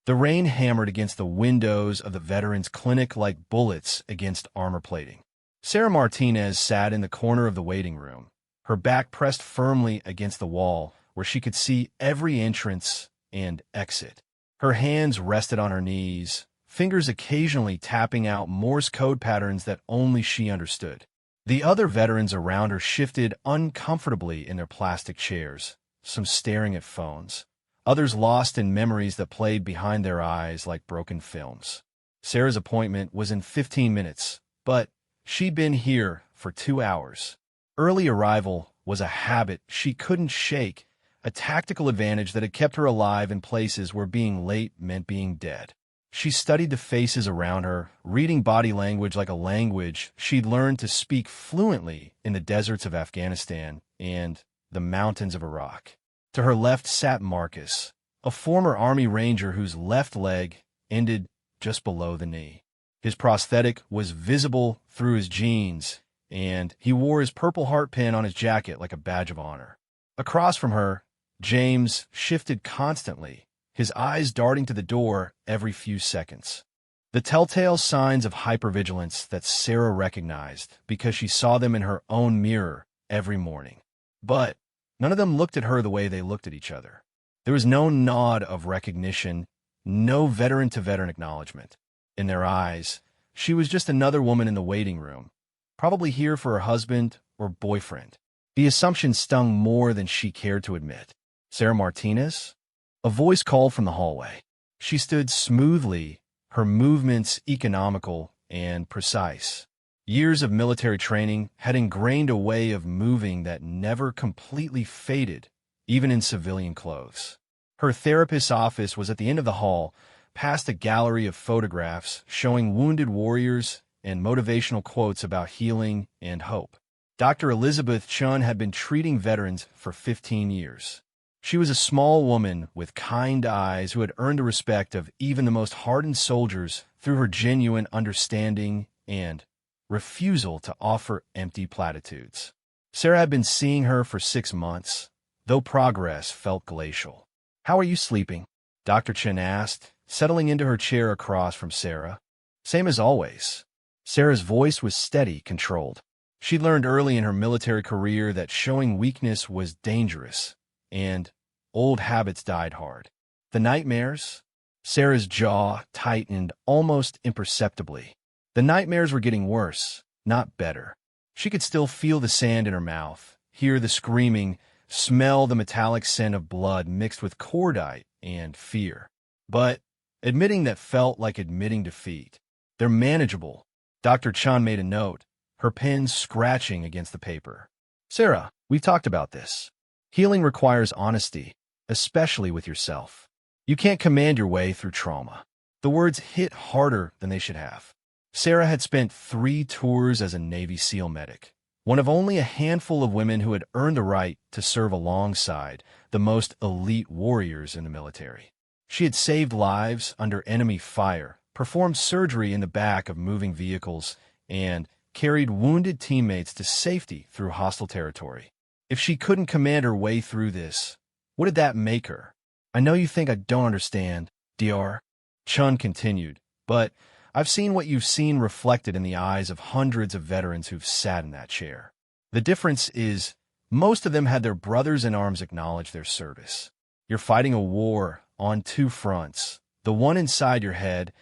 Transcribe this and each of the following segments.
The rain hammered against the windows of the veterans' clinic like bullets against armor plating. Sarah Martinez sat in the corner of the waiting room, her back pressed firmly against the wall where she could see every entrance and exit. Her hands rested on her knees, fingers occasionally tapping out Morse code patterns that only she understood. The other veterans around her shifted uncomfortably in their plastic chairs, some staring at phones, others lost in memories that played behind their eyes like broken films. Sarah's appointment was in 15 minutes, but she'd been here for 2 hours. Early arrival was a habit she couldn't shake, a tactical advantage that had kept her alive in places where being late meant being dead. She studied the faces around her, reading body language like a language she'd learned to speak fluently in the deserts of Afghanistan and the mountains of Iraq. To her left sat Marcus, a former Army Ranger whose left leg ended just below the knee. His prosthetic was visible through his jeans, and he wore his Purple Heart pin on his jacket like a badge of honor. Across from her, James shifted constantly, his eyes darting to the door every few seconds. The telltale signs of hypervigilance that Sarah recognized because she saw them in her own mirror every morning. But none of them looked at her the way they looked at each other. There was no nod of recognition, no veteran-to-veteran acknowledgement. In their eyes, she was just another woman in the waiting room, probably here for her husband or boyfriend. The assumption stung more than she cared to admit. Sarah Martinez? A voice called from the hallway. She stood smoothly, her movements economical and precise. Years of military training had ingrained a way of moving that never completely faded, even in civilian clothes. Her therapist's office was at the end of the hall, past a gallery of photographs showing wounded warriors and motivational quotes about healing and hope. Dr. Elizabeth Chun had been treating veterans for 15 years. She was a small woman with kind eyes who had earned the respect of even the most hardened soldiers through her genuine understanding and refusal to offer empty platitudes. Sarah had been seeing her for 6 months, though progress felt glacial. "How are you sleeping?" Dr. Chen asked, settling into her chair across from Sarah. "Same as always." Sarah's voice was steady, controlled. She'd learned early in her military career that showing weakness was dangerous, and old habits died hard. The nightmares? Sarah's jaw tightened almost imperceptibly. The nightmares were getting worse, not better. She could still feel the sand in her mouth, hear the screaming, smell the metallic scent of blood mixed with cordite and fear. But admitting that felt like admitting defeat. "They're manageable." Dr. Chan made a note, her pen scratching against the paper. "Sarah, we've talked about this. Healing requires honesty, especially with yourself. You can't command your way through trauma." The words hit harder than they should have. Sarah had spent 3 tours as a Navy SEAL medic, one of only a handful of women who had earned the right to serve alongside the most elite warriors in the military. She had saved lives under enemy fire, performed surgery in the back of moving vehicles, and carried wounded teammates to safety through hostile territory. If she couldn't command her way through this, what did that make her? "I know you think I don't understand, Dr. Chun continued, "but I've seen what you've seen reflected in the eyes of hundreds of veterans who've sat in that chair. The difference is, most of them had their brothers in arms acknowledge their service. You're fighting a war on 2 fronts, the one inside your head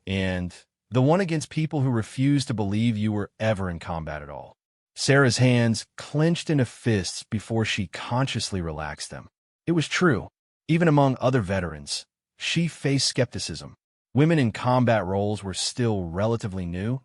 and the one against people who refuse to believe you were ever in combat at all." Sarah's hands clenched into fists before she consciously relaxed them. It was true. Even among other veterans, she faced skepticism. Women in combat roles were still relatively new,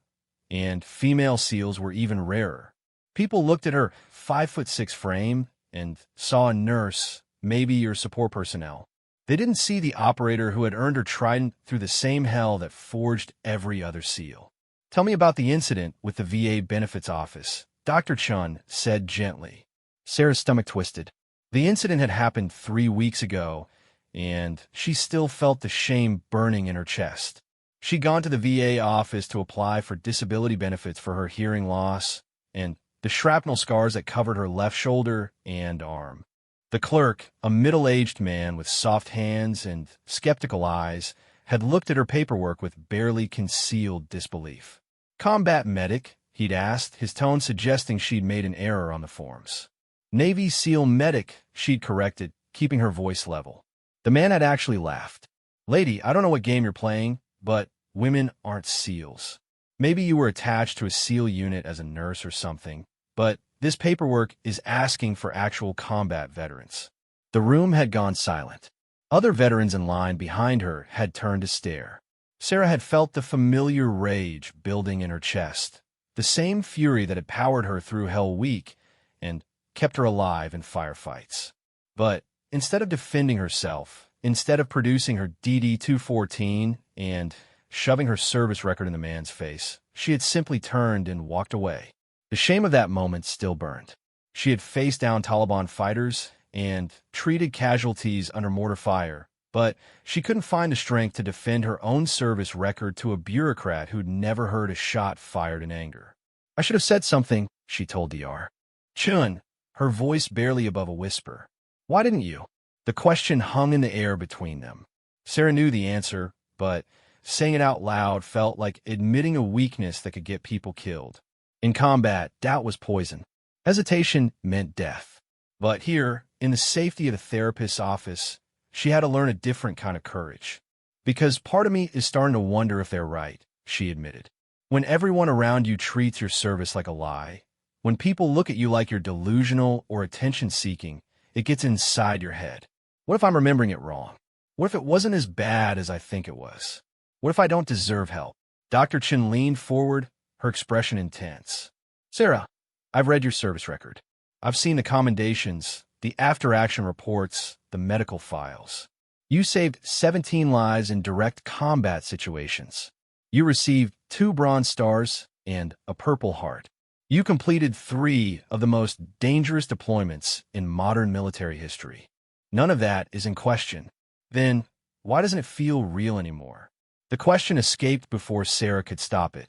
and female SEALs were even rarer. People looked at her 5'6" frame and saw a nurse, maybe your support personnel. They didn't see the operator who had earned her trident through the same hell that forged every other SEAL. "Tell me about the incident with the VA benefits office," Dr. Chun said gently. Sarah's stomach twisted. The incident had happened 3 weeks ago, and she still felt the shame burning in her chest. She'd gone to the VA office to apply for disability benefits for her hearing loss and the shrapnel scars that covered her left shoulder and arm. The clerk, a middle-aged man with soft hands and skeptical eyes, had looked at her paperwork with barely concealed disbelief. "Combat medic?" he'd asked, his tone suggesting she'd made an error on the forms. "Navy SEAL medic," she'd corrected, keeping her voice level. The man had actually laughed. "Lady, I don't know what game you're playing, but women aren't SEALs. Maybe you were attached to a SEAL unit as a nurse or something, but this paperwork is asking for actual combat veterans." The room had gone silent. Other veterans in line behind her had turned to stare. Sarah had felt the familiar rage building in her chest, the same fury that had powered her through Hell Week and kept her alive in firefights. But instead of defending herself, instead of producing her DD-214 and shoving her service record in the man's face, she had simply turned and walked away. The shame of that moment still burned. She had faced down Taliban fighters and treated casualties under mortar fire, but she couldn't find the strength to defend her own service record to a bureaucrat who'd never heard a shot fired in anger. "I should have said something," she told DR. "Chun," her voice barely above a whisper. "Why didn't you?" The question hung in the air between them. Sarah knew the answer, but saying it out loud felt like admitting a weakness that could get people killed. In combat, doubt was poison. Hesitation meant death. But here, in the safety of a therapist's office, she had to learn a different kind of courage. "Because part of me is starting to wonder if they're right," she admitted. "When everyone around you treats your service like a lie, when people look at you like you're delusional or attention-seeking, it gets inside your head. What if I'm remembering it wrong? What if it wasn't as bad as I think it was? What if I don't deserve help?" Dr. Chin leaned forward, her expression intense. "Sarah, I've read your service record. I've seen the commendations, the after-action reports, the medical files. You saved 17 lives in direct combat situations. You received 2 Bronze Stars and a Purple Heart. You completed 3 of the most dangerous deployments in modern military history. None of that is in question. Then, why doesn't it feel real anymore?" The question escaped before Sarah could stop it,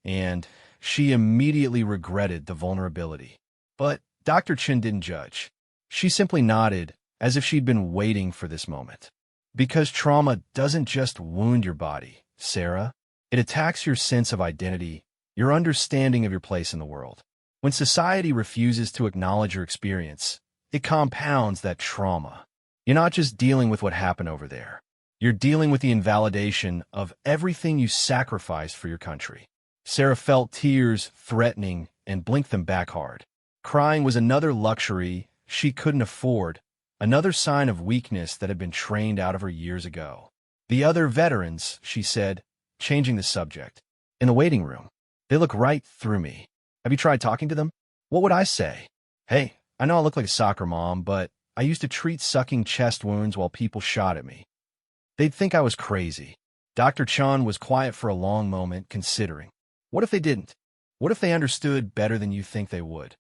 and she immediately regretted the vulnerability. But Dr. Chin didn't judge. She simply nodded, as if she'd been waiting for this moment. "Because trauma doesn't just wound your body, Sarah. It attacks your sense of identity, your understanding of your place in the world. When society refuses to acknowledge your experience, it compounds that trauma. You're not just dealing with what happened over there. You're dealing with the invalidation of everything you sacrificed for your country." Sarah felt tears threatening and blinked them back hard. Crying was another luxury she couldn't afford, another sign of weakness that had been trained out of her years ago. "The other veterans," she said, changing the subject. "In the waiting room. They look right through me. Have you tried talking to them? What would I say? Hey, I know I look like a soccer mom, but I used to treat sucking chest wounds while people shot at me. They'd think I was crazy." Dr. Chan was quiet for a long moment, considering. "What if they didn't? What if they understood better than you think they would?"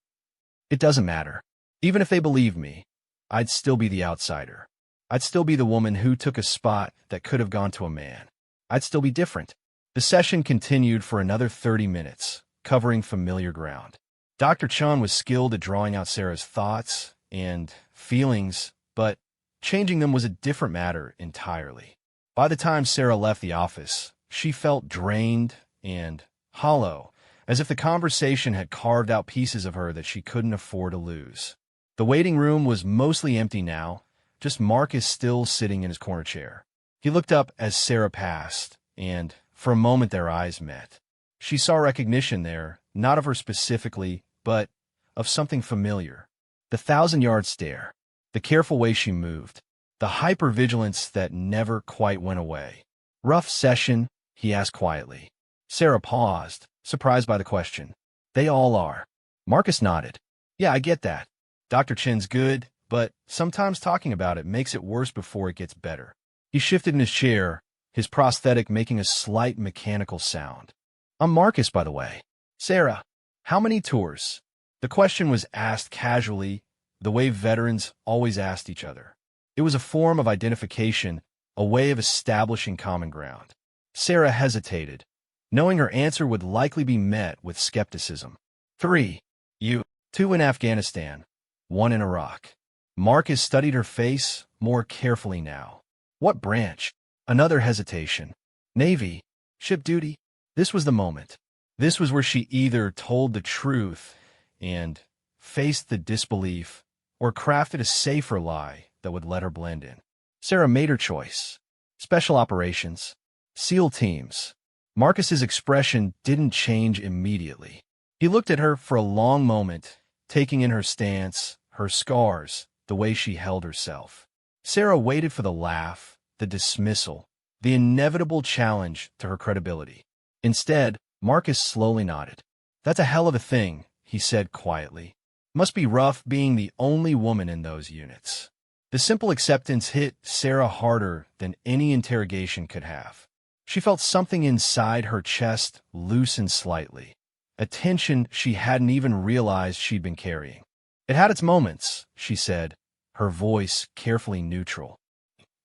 "It doesn't matter. Even if they believed me, I'd still be the outsider. I'd still be the woman who took a spot that could have gone to a man. I'd still be different." The session continued for another 30 minutes, covering familiar ground. Dr. Chan was skilled at drawing out Sarah's thoughts and feelings, but changing them was a different matter entirely. By the time Sarah left the office, she felt drained and hollow, as if the conversation had carved out pieces of her that she couldn't afford to lose. The waiting room was mostly empty now, just Marcus still sitting in his corner chair. He looked up as Sarah passed, and for a moment their eyes met. She saw recognition there, not of her specifically, but of something familiar. The 1,000-yard stare, the careful way she moved, the hypervigilance that never quite went away. "Rough session?" he asked quietly. Sarah paused, surprised by the question. "They all are." Marcus nodded. "Yeah, I get that. Dr. Chin's good, but sometimes talking about it makes it worse before it gets better." He shifted in his chair, his prosthetic making a slight mechanical sound. "I'm Marcus, by the way." "Sarah, how many tours?" The question was asked casually, the way veterans always asked each other. It was a form of identification, a way of establishing common ground. Sarah hesitated, knowing her answer would likely be met with skepticism. 3. You. 2 in Afghanistan, 1 in Iraq. Marcus studied her face more carefully now. "What branch?" Another hesitation. Navy. Ship duty. This was the moment. This was where she either told the truth and faced the disbelief, or crafted a safer lie that would let her blend in. Sarah made her choice. Special operations. SEAL teams. Marcus's expression didn't change immediately. He looked at her for a long moment, taking in her stance, her scars, the way she held herself. Sarah waited for the laugh, the dismissal, the inevitable challenge to her credibility. Instead, Marcus slowly nodded. "That's a hell of a thing," he said quietly. "Must be rough being the only woman in those units." The simple acceptance hit Sarah harder than any interrogation could have. She felt something inside her chest loosen slightly, a tension she hadn't even realized she'd been carrying. "It had its moments," she said, her voice carefully neutral.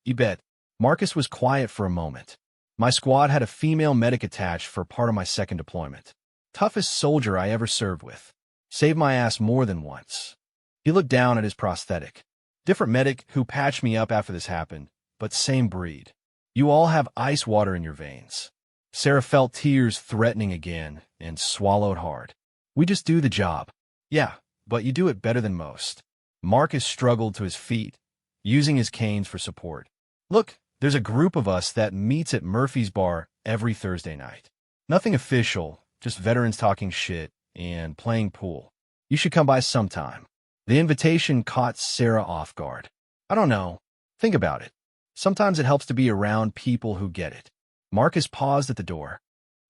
"You bet." Marcus was quiet for a moment. "My squad had a female medic attached for part of my second deployment. Toughest soldier I ever served with. Saved my ass more than once." He looked down at his prosthetic. "Different medic who patched me up after this happened, but same breed. You all have ice water in your veins." Sarah felt tears threatening again and swallowed hard. "We just do the job." "Yeah, but you do it better than most." Marcus struggled to his feet, using his canes for support. "Look, there's a group of us that meets at Murphy's Bar every Thursday night. Nothing official, just veterans talking shit and playing pool. You should come by sometime." The invitation caught Sarah off guard. "I don't know. Think about it. Sometimes it helps to be around people who get it." Marcus paused at the door.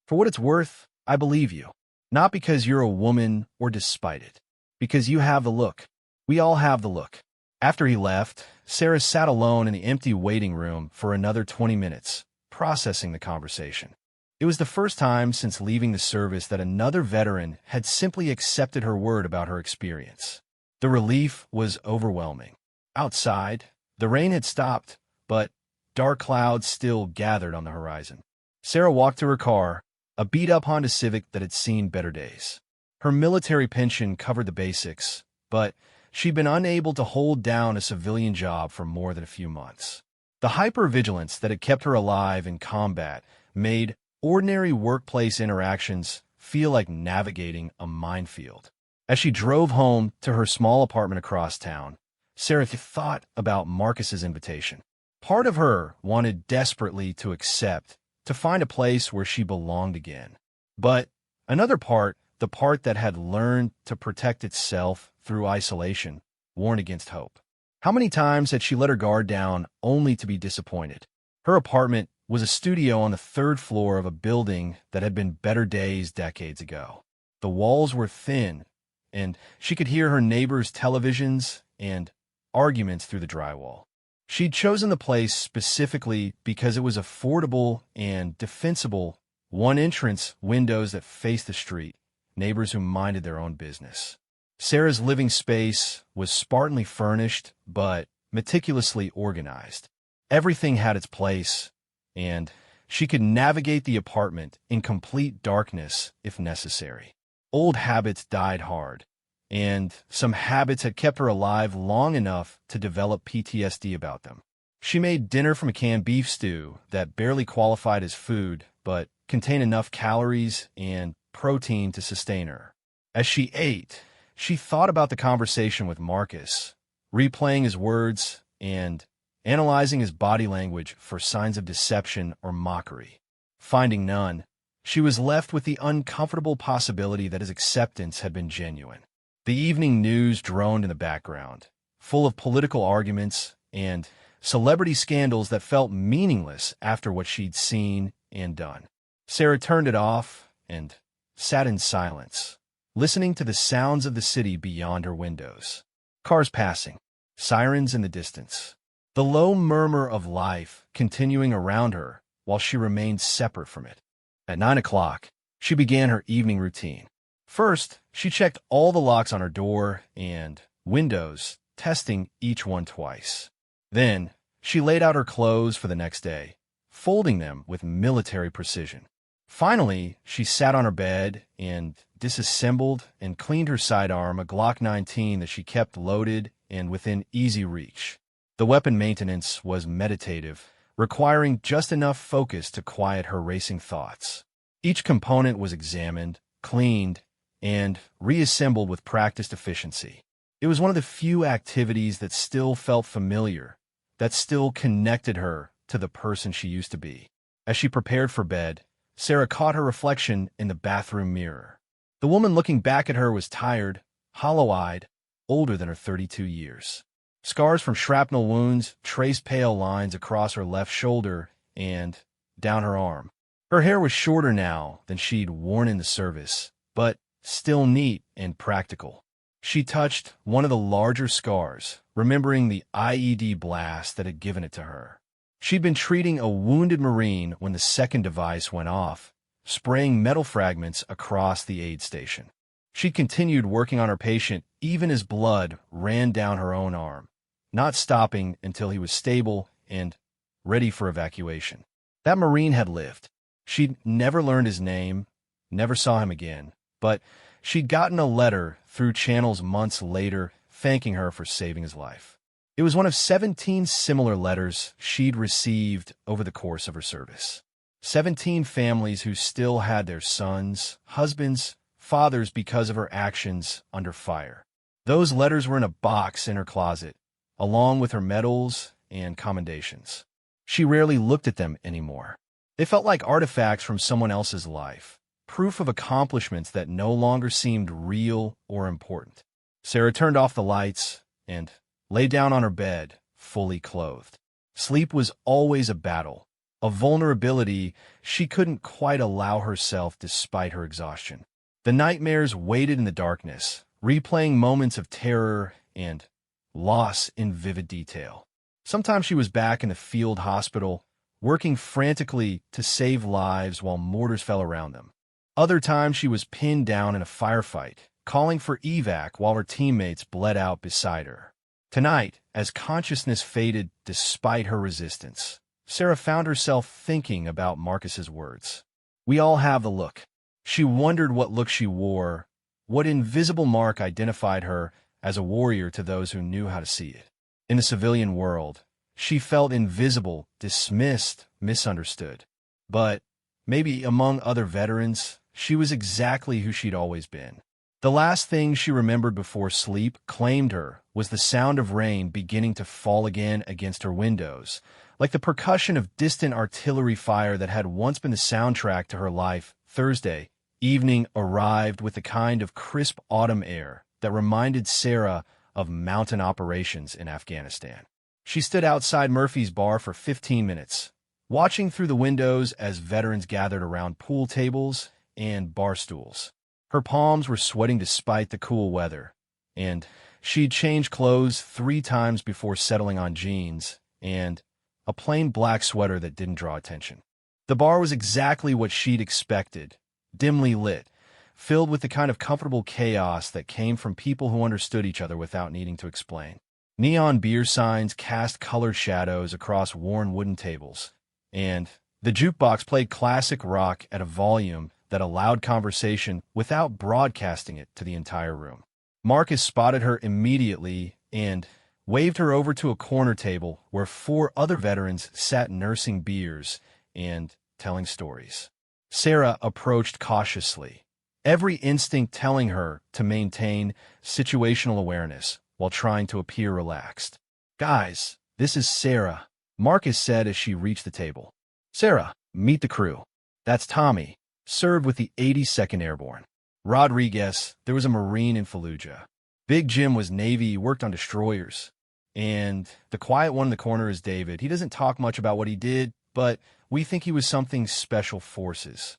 "For what it's worth, I believe you. Not because you're a woman or despite it. Because you have the look. We all have the look." After he left, Sarah sat alone in the empty waiting room for another 20 minutes, processing the conversation. It was the first time since leaving the service that another veteran had simply accepted her word about her experience. The relief was overwhelming. Outside, the rain had stopped, but dark clouds still gathered on the horizon. Sarah walked to her car, a beat-up Honda Civic that had seen better days. Her military pension covered the basics, but she'd been unable to hold down a civilian job for more than a few months. The hypervigilance that had kept her alive in combat made ordinary workplace interactions feel like navigating a minefield. As she drove home to her small apartment across town, Sarah thought about Marcus's invitation. Part of her wanted desperately to accept, to find a place where she belonged again. But another part, the part that had learned to protect itself through isolation, warned against hope. How many times had she let her guard down only to be disappointed? Her apartment was a studio on the third floor of a building that had been better days decades ago. The walls were thin, and she could hear her neighbors' televisions and arguments through the drywall. She'd chosen the place specifically because it was affordable and defensible, one entrance, windows that faced the street, neighbors who minded their own business. Sarah's living space was spartanly furnished, but meticulously organized. Everything had its place, and she could navigate the apartment in complete darkness if necessary. Old habits died hard, and some habits had kept her alive long enough to develop PTSD about them. She made dinner from a canned beef stew that barely qualified as food, but contained enough calories and protein to sustain her. As she ate, she thought about the conversation with Marcus, replaying his words and analyzing his body language for signs of deception or mockery. Finding none, she was left with the uncomfortable possibility that his acceptance had been genuine. The evening news droned in the background, full of political arguments and celebrity scandals that felt meaningless after what she'd seen and done. Sarah turned it off and sat in silence, listening to the sounds of the city beyond her windows. Cars passing, sirens in the distance, the low murmur of life continuing around her while she remained separate from it. At 9 o'clock, she began her evening routine. First, she checked all the locks on her door and windows, testing each one twice. Then, she laid out her clothes for the next day, folding them with military precision. Finally, she sat on her bed and disassembled and cleaned her sidearm, a Glock 19 that she kept loaded and within easy reach. The weapon maintenance was meditative, requiring just enough focus to quiet her racing thoughts. Each component was examined, cleaned, and reassembled with practiced efficiency. It was one of the few activities that still felt familiar, that still connected her to the person she used to be. As she prepared for bed, Sarah caught her reflection in the bathroom mirror. The woman looking back at her was tired, hollow-eyed, older than her 32 years. Scars from shrapnel wounds traced pale lines across her left shoulder and down her arm. Her hair was shorter now than she'd worn in the service, but still neat and practical. She touched one of the larger scars, remembering the IED blast that had given it to her. She'd been treating a wounded Marine when the second device went off, spraying metal fragments across the aid station. She continued working on her patient even as blood ran down her own arm, not stopping until he was stable and ready for evacuation. That Marine had lived. She'd never learned his name, never saw him again, but she'd gotten a letter through channels months later thanking her for saving his life. It was one of 17 similar letters she'd received over the course of her service. 17 families who still had their sons, husbands, fathers because of her actions under fire. Those letters were in a box in her closet, along with her medals and commendations. She rarely looked at them anymore. They felt like artifacts from someone else's life, proof of accomplishments that no longer seemed real or important. Sarah turned off the lights and lay down on her bed, fully clothed. Sleep was always a battle, a vulnerability she couldn't quite allow herself despite her exhaustion. The nightmares waited in the darkness, replaying moments of terror and loss in vivid detail. Sometimes she was back in the field hospital, working frantically to save lives while mortars fell around them. Other times she was pinned down in a firefight, calling for evac while her teammates bled out beside her. Tonight, as consciousness faded despite her resistance, Sarah found herself thinking about Marcus's words. We all have the look. She wondered what look she wore, what invisible mark identified her as a warrior to those who knew how to see it. In the civilian world, she felt invisible, dismissed, misunderstood. But maybe among other veterans, she was exactly who she'd always been. The last thing she remembered before sleep claimed her was the sound of rain beginning to fall again against her windows, like the percussion of distant artillery fire that had once been the soundtrack to her life. Thursday evening arrived with the kind of crisp autumn air that reminded Sarah of mountain operations in Afghanistan. She stood outside Murphy's bar for 15 minutes, watching through the windows as veterans gathered around pool tables and bar stools. Her palms were sweating despite the cool weather, and she'd changed clothes 3 times before settling on jeans and a plain black sweater that didn't draw attention. The bar was exactly what she'd expected, dimly lit, filled with the kind of comfortable chaos that came from people who understood each other without needing to explain. Neon beer signs cast colored shadows across worn wooden tables, and the jukebox played classic rock at a volume that allowed conversation without broadcasting it to the entire room. Marcus spotted her immediately and waved her over to a corner table where 4 other veterans sat nursing beers and telling stories. Sarah approached cautiously, every instinct telling her to maintain situational awareness while trying to appear relaxed. Guys, this is Sarah, Marcus said as she reached the table. Sarah, meet the crew. That's Tommy, served with the 82nd Airborne. Rodriguez, there was a Marine in Fallujah. Big Jim was Navy, he worked on destroyers. And the quiet one in the corner is David. He doesn't talk much about what he did, but we think he was something special forces.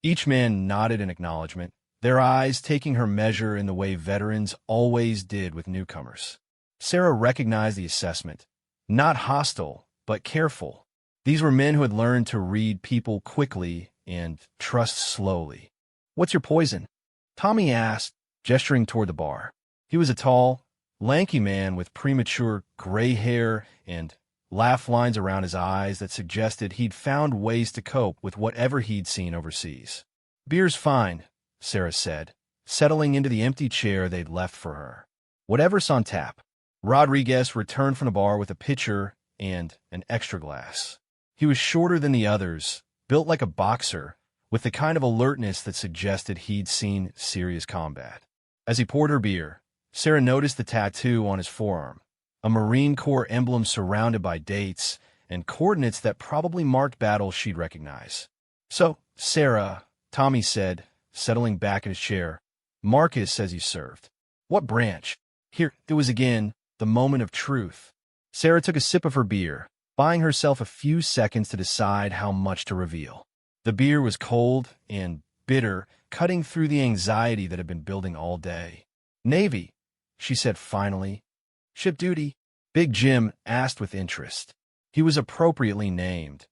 Each man nodded in acknowledgement, their eyes taking her measure in the way veterans always did with newcomers. Sarah recognized the assessment. Not hostile, but careful. These were men who had learned to read people quickly and trust slowly. What's your poison? Tommy asked, gesturing toward the bar. He was a tall, lanky man with premature gray hair and laugh lines around his eyes that suggested he'd found ways to cope with whatever he'd seen overseas. Beer's fine, Sarah said, settling into the empty chair they'd left for her. Whatever's on tap. Rodriguez returned from the bar with a pitcher and an extra glass. He was shorter than the others, built like a boxer, with the kind of alertness that suggested he'd seen serious combat. As he poured her beer, Sarah noticed the tattoo on his forearm, a Marine Corps emblem surrounded by dates and coordinates that probably marked battles she'd recognize. "So, Sarah," Tommy said, settling back in his chair, "Marcus says you served. What branch?" Here, it was again, the moment of truth. Sarah took a sip of her beer, buying herself a few seconds to decide how much to reveal. The beer was cold and bitter, cutting through the anxiety that had been building all day. "Navy," she said finally. "Ship duty?" Big Jim asked with interest. He was appropriately named,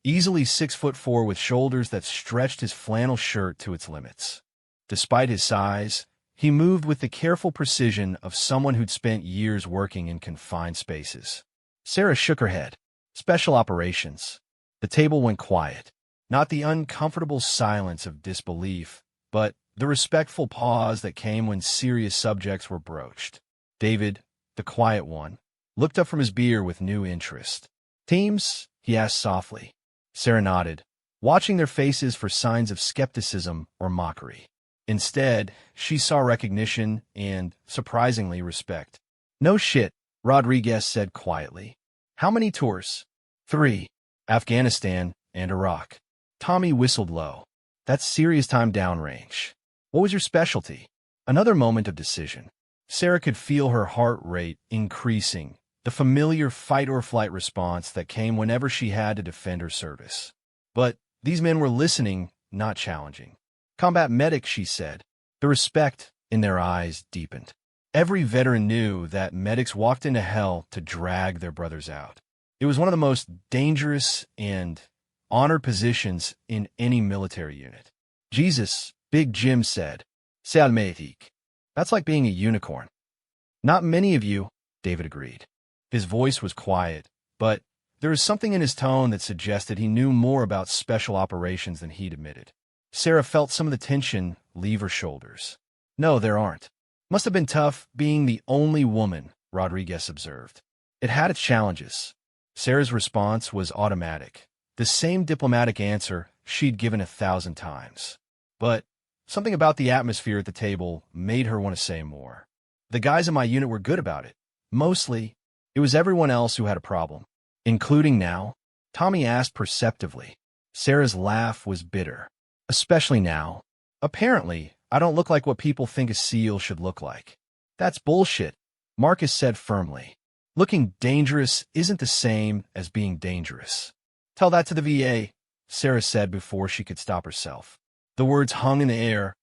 easily 6'4" with shoulders that stretched his flannel shirt to its limits. Despite his size, he moved with the careful precision of someone who'd spent years working in confined spaces. Sarah shook her head. "Special operations." The table went quiet. Not the uncomfortable silence of disbelief, but the respectful pause that came when serious subjects were broached. David, the quiet one, looked up from his beer with new interest. "Teams?" he asked softly. Sarah nodded, watching their faces for signs of skepticism or mockery. Instead, she saw recognition and, surprisingly, respect. "No shit," Rodriguez said quietly. "How many tours?" "3. Afghanistan and Iraq." Tommy whistled low. "That's serious time downrange. What was your specialty?" Another moment of decision. Sarah could feel her heart rate increasing, the familiar fight-or-flight response that came whenever she had to defend her service. But these men were listening, not challenging. "Combat medic," she said. The respect in their eyes deepened. Every veteran knew that medics walked into hell to drag their brothers out. It was one of the most dangerous and honored positions in any military unit. "Jesus," Big Jim said. "C'est almétique." That's like being a unicorn. "Not many of you," David agreed. His voice was quiet, but there was something in his tone that suggested he knew more about special operations than he'd admitted. Sarah felt some of the tension leave her shoulders. "No, there aren't." "Must have been tough being the only woman," Rodriguez observed. "It had its challenges." Sarah's response was automatic, the same diplomatic answer she'd given 1,000 times. But something about the atmosphere at the table made her want to say more. "The guys in my unit were good about it. Mostly, it was everyone else who had a problem." "Including now?" Tommy asked perceptively. Sarah's laugh was bitter. "Especially now. Apparently, I don't look like what people think a SEAL should look like." "That's bullshit," Marcus said firmly. "Looking dangerous isn't the same as being dangerous." "Tell that to the VA," Sarah said before she could stop herself. The words hung in the air,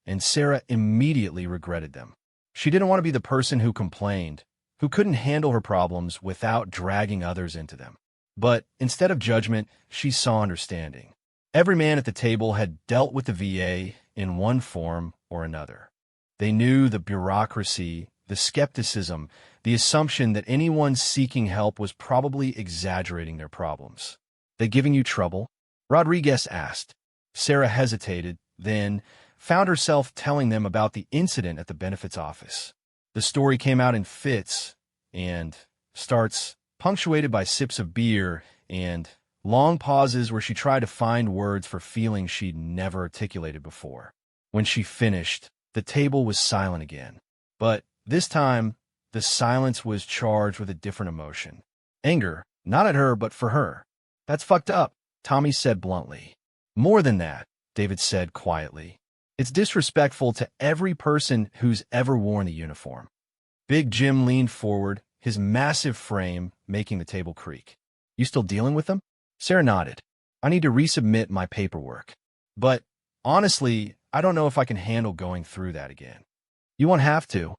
and Sarah immediately regretted them. She didn't want to be the person who complained, who couldn't handle her problems without dragging others into them. But instead of judgment, she saw understanding. Every man at the table had dealt with the VA in one form or another. They knew the bureaucracy, the skepticism, the assumption that anyone seeking help was probably exaggerating their problems. "They giving you trouble?" Rodriguez asked. Sarah hesitated, then found herself telling them about the incident at the benefits office. The story came out in fits and starts, punctuated by sips of beer and long pauses where she tried to find words for feelings she'd never articulated before. When she finished, the table was silent again. But this time, the silence was charged with a different emotion. Anger, not at her, but for her. "That's fucked up," Tommy said bluntly. "More than that," David said quietly. "It's disrespectful to every person who's ever worn the uniform." Big Jim leaned forward, his massive frame making the table creak. "You still dealing with them?" Sarah nodded. "I need to resubmit my paperwork. But honestly, I don't know if I can handle going through that again." "You won't have to,"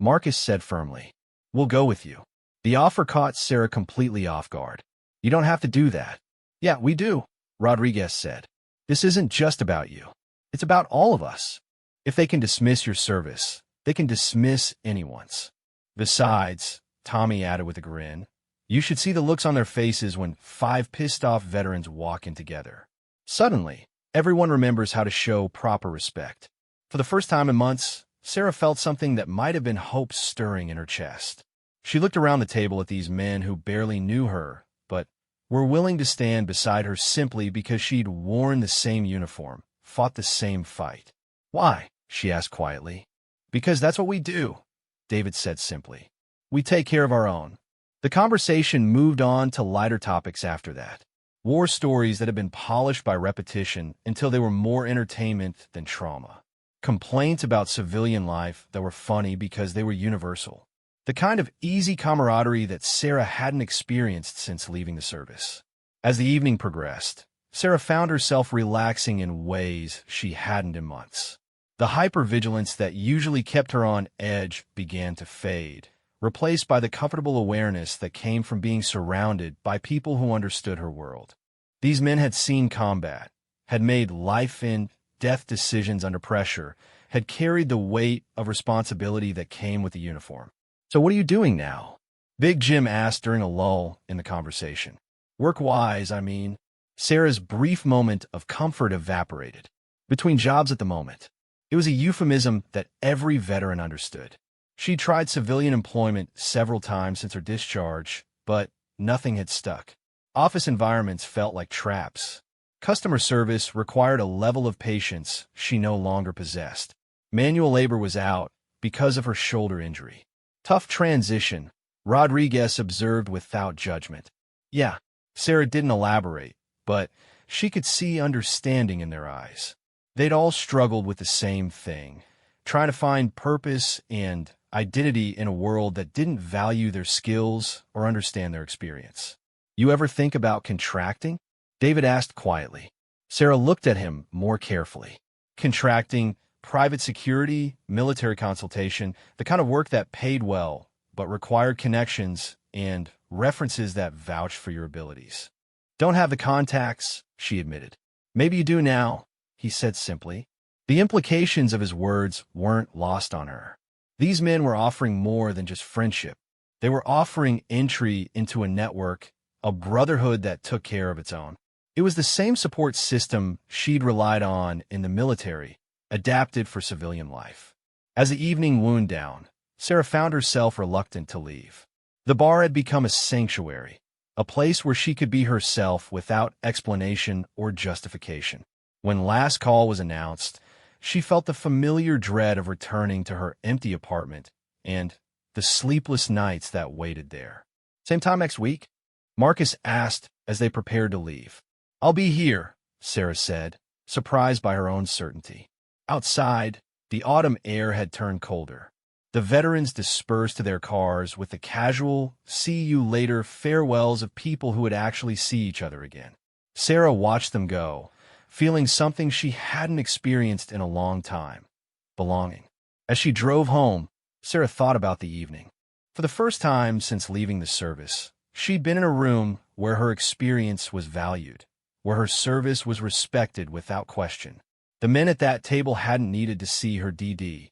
Marcus said firmly. "We'll go with you." The offer caught Sarah completely off guard. "You don't have to do that." "Yeah, we do," Rodriguez said. "This isn't just about you. It's about all of us. If they can dismiss your service, they can dismiss anyone's. Besides," Tommy added with a grin, "you should see the looks on their faces when 5 pissed-off veterans walk in together." Suddenly, everyone remembers how to show proper respect. For the first time in months, Sarah felt something that might have been hope stirring in her chest. She looked around the table at these men who barely knew her, but were willing to stand beside her simply because she'd worn the same uniform, fought the same fight. "Why?" she asked quietly. "Because that's what we do," David said simply. "We take care of our own." The conversation moved on to lighter topics after that. War stories that had been polished by repetition until they were more entertainment than trauma. Complaints about civilian life that were funny because they were universal. The kind of easy camaraderie that Sarah hadn't experienced since leaving the service. As the evening progressed, Sarah found herself relaxing in ways she hadn't in months. The hypervigilance that usually kept her on edge began to fade, replaced by the comfortable awareness that came from being surrounded by people who understood her world. These men had seen combat, had made life-and-death decisions under pressure, had carried the weight of responsibility that came with the uniform. "So what are you doing now?" Big Jim asked during a lull in the conversation. "Work-wise, I mean." Sarah's brief moment of comfort evaporated. "Between jobs at the moment." It was a euphemism that every veteran understood. She tried civilian employment several times since her discharge, but nothing had stuck. Office environments felt like traps. Customer service required a level of patience she no longer possessed. Manual labor was out because of her shoulder injury. "Tough transition," Rodriguez observed without judgment. "Yeah." Sarah didn't elaborate, but she could see understanding in their eyes. They'd all struggled with the same thing, trying to find purpose and identity in a world that didn't value their skills or understand their experience. "You ever think about contracting?" David asked quietly. Sarah looked at him more carefully. Contracting, private security, military consultation, the kind of work that paid well, but required connections and references that vouched for your abilities. "Don't have the contacts," she admitted. "Maybe you do now," he said simply. The implications of his words weren't lost on her. These men were offering more than just friendship. They were offering entry into a network, a brotherhood that took care of its own. It was the same support system she'd relied on in the military, adapted for civilian life. As the evening wound down, Sarah found herself reluctant to leave. The bar had become a sanctuary, a place where she could be herself without explanation or justification. When last call was announced, she felt the familiar dread of returning to her empty apartment and the sleepless nights that waited there. "Same time next week?" Marcus asked as they prepared to leave. "I'll be here," Sarah said, surprised by her own certainty. Outside, the autumn air had turned colder. The veterans dispersed to their cars with the casual, see-you-later farewells of people who would actually see each other again. Sarah watched them go, feeling something she hadn't experienced in a long time: belonging. As she drove home, Sarah thought about the evening. For the first time since leaving the service, she'd been in a room where her experience was valued, where her service was respected without question. The men at that table hadn't needed to see her DD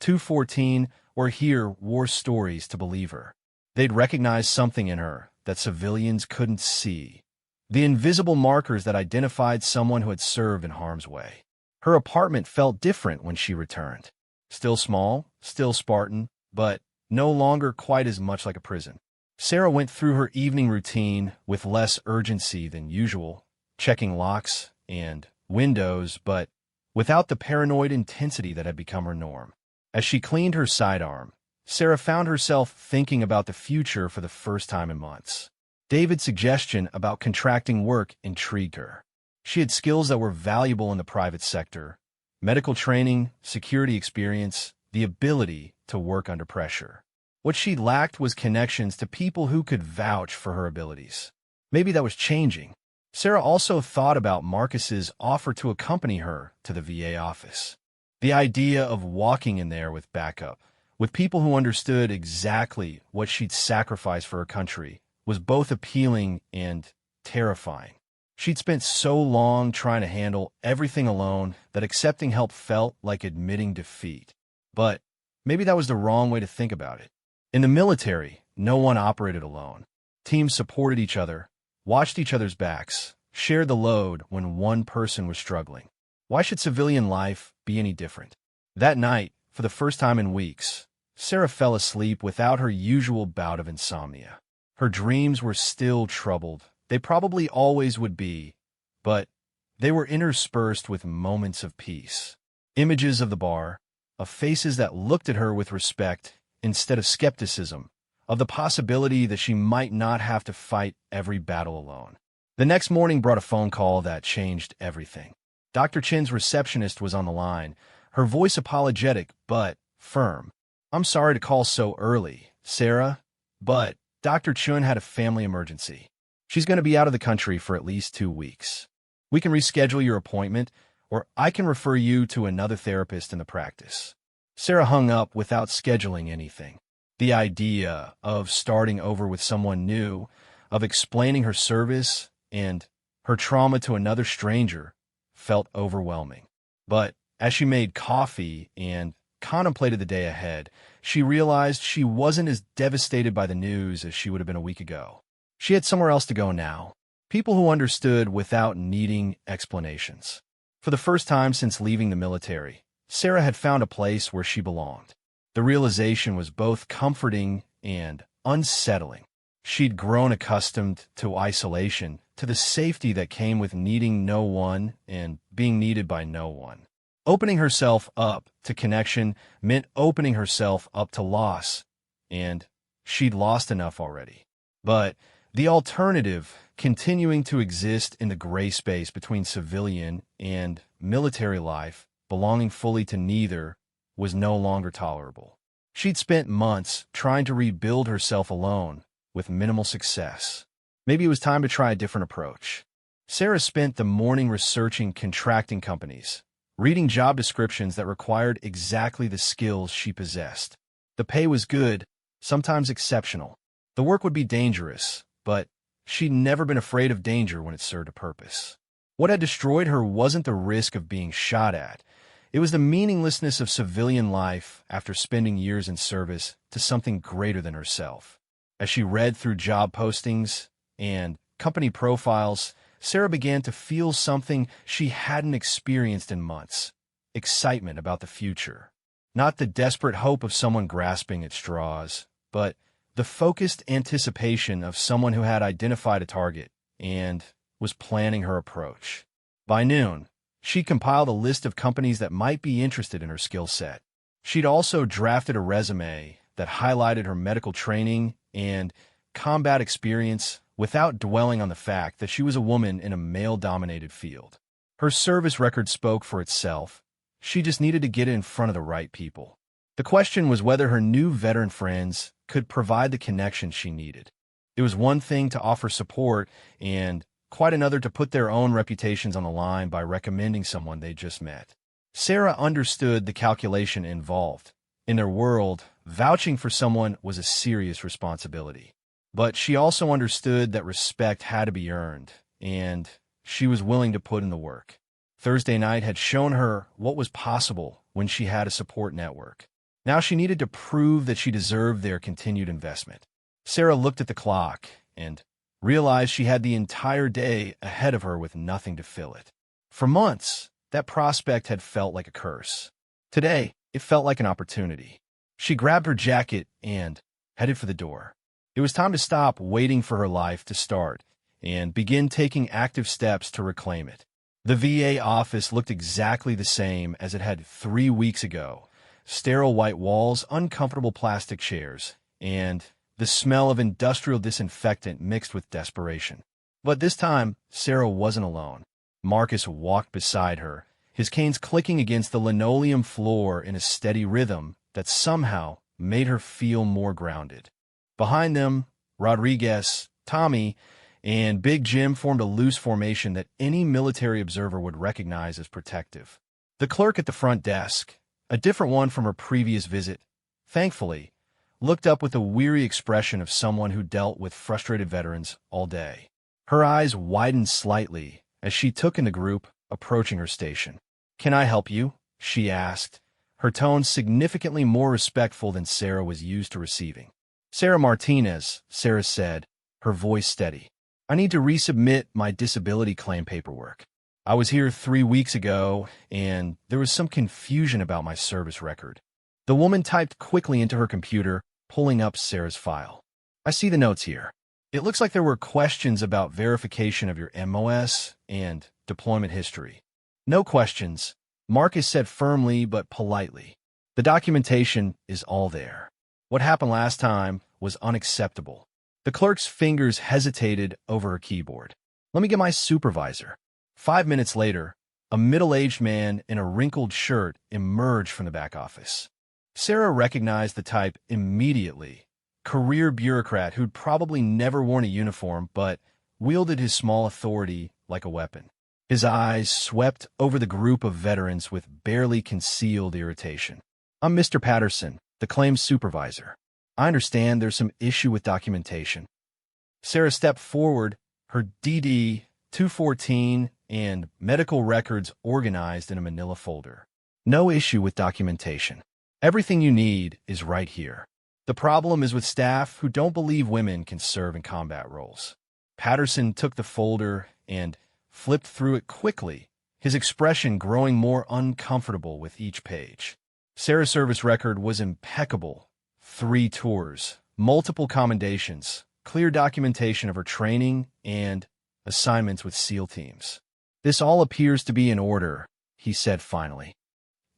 214 or hear war stories to believe her. They'd recognized something in her that civilians couldn't see. The invisible markers that identified someone who had served in harm's way. Her apartment felt different when she returned. Still small, still Spartan, but no longer quite as much like a prison. Sarah went through her evening routine with less urgency than usual, checking locks and windows, but without the paranoid intensity that had become her norm. As she cleaned her sidearm, Sarah found herself thinking about the future for the first time in months. David's suggestion about contracting work intrigued her. She had skills that were valuable in the private sector: medical training, security experience, the ability to work under pressure. What she lacked was connections to people who could vouch for her abilities. Maybe that was changing. Sarah also thought about Marcus's offer to accompany her to the VA office. The idea of walking in there with backup, with people who understood exactly what she'd sacrificed for her country, was both appealing and terrifying. She'd spent so long trying to handle everything alone that accepting help felt like admitting defeat. But maybe that was the wrong way to think about it. In the military, no one operated alone. Teams supported each other, watched each other's backs, shared the load when one person was struggling. Why should civilian life be any different? That night, for the first time in weeks, Sarah fell asleep without her usual bout of insomnia. Her dreams were still troubled, They probably always would be, but they were interspersed with moments of peace. Images of the bar, of faces that looked at her with respect instead of skepticism, of the possibility that she might not have to fight every battle alone. The next morning brought a phone call that changed everything. Dr. Chin's receptionist was on the line, her voice apologetic but firm. "I'm sorry to call so early, Sarah, but Dr. Chun had a family emergency. She's going to be out of the country for at least 2 weeks. We can reschedule your appointment, or I can refer you to another therapist in the practice." Sarah hung up without scheduling anything. The idea of starting over with someone new, of explaining her service and her trauma to another stranger, felt overwhelming. But as she made coffee and contemplated the day ahead, she realized she wasn't as devastated by the news as she would have been a week ago. She had somewhere else to go now. People who understood without needing explanations. For the first time since leaving the military, Sarah had found a place where she belonged. The realization was both comforting and unsettling. She'd grown accustomed to isolation, to the safety that came with needing no one and being needed by no one. Opening herself up to connection meant opening herself up to loss, and she'd lost enough already. But the alternative, continuing to exist in the gray space between civilian and military life, belonging fully to neither, was no longer tolerable. She'd spent months trying to rebuild herself alone, with minimal success. Maybe it was time to try a different approach. Sarah spent the morning researching contracting companies, reading job descriptions that required exactly the skills she possessed. The pay was good, sometimes exceptional. The work would be dangerous, but she'd never been afraid of danger when it served a purpose. What had destroyed her wasn't the risk of being shot at. It was the meaninglessness of civilian life after spending years in service to something greater than herself. As she read through job postings and company profiles, Sarah began to feel something she hadn't experienced in months: excitement about the future. Not the desperate hope of someone grasping at straws, but the focused anticipation of someone who had identified a target and was planning her approach. By noon, she compiled a list of companies that might be interested in her skill set. She'd also drafted a resume that highlighted her medical training and combat experience without dwelling on the fact that she was a woman in a male-dominated field. Her service record spoke for itself. She just needed to get it in front of the right people. The question was whether her new veteran friends could provide the connection she needed. It was one thing to offer support and quite another to put their own reputations on the line by recommending someone they just met. Sarah understood the calculation involved. In their world, vouching for someone was a serious responsibility. But she also understood that respect had to be earned, and she was willing to put in the work. Thursday night had shown her what was possible when she had a support network. Now she needed to prove that she deserved their continued investment. Sarah looked at the clock and realized she had the entire day ahead of her with nothing to fill it. For months, that prospect had felt like a curse. Today, it felt like an opportunity. She grabbed her jacket and headed for the door. It was time to stop waiting for her life to start and begin taking active steps to reclaim it. The VA office looked exactly the same as it had 3 weeks ago. Sterile white walls, uncomfortable plastic chairs, and the smell of industrial disinfectant mixed with desperation. But this time, Sarah wasn't alone. Marcus walked beside her, his canes clicking against the linoleum floor in a steady rhythm that somehow made her feel more grounded. Behind them, Rodriguez, Tommy, and Big Jim formed a loose formation that any military observer would recognize as protective. The clerk at the front desk, a different one from her previous visit, thankfully, looked up with a weary expression of someone who dealt with frustrated veterans all day. Her eyes widened slightly as she took in the group approaching her station. "Can I help you?" she asked, her tone significantly more respectful than Sarah was used to receiving. "Sarah Martinez," Sarah said, her voice steady. "I need to resubmit my disability claim paperwork. I was here 3 weeks ago, and there was some confusion about my service record." The woman typed quickly into her computer, pulling up Sarah's file. "I see the notes here. It looks like there were questions about verification of your MOS and deployment history. No questions, Marcus said firmly but politely. The documentation is all there. What happened last time was unacceptable. The clerk's fingers hesitated over her keyboard. Let me get my supervisor. 5 minutes later, a middle-aged man in a wrinkled shirt emerged from the back office. Sarah recognized the type immediately. Career bureaucrat who'd probably never worn a uniform but wielded his small authority like a weapon. His eyes swept over the group of veterans with barely concealed irritation. I'm Mr. Patterson, the claims supervisor. I understand there's some issue with documentation. Sarah stepped forward, her DD-214 and medical records organized in a manila folder. No issue with documentation. Everything you need is right here. The problem is with staff who don't believe women can serve in combat roles. Patterson took the folder and flipped through it quickly, his expression growing more uncomfortable with each page. Sarah's service record was impeccable. 3 tours, multiple commendations, clear documentation of her training, and assignments with SEAL teams. This all appears to be in order, he said finally.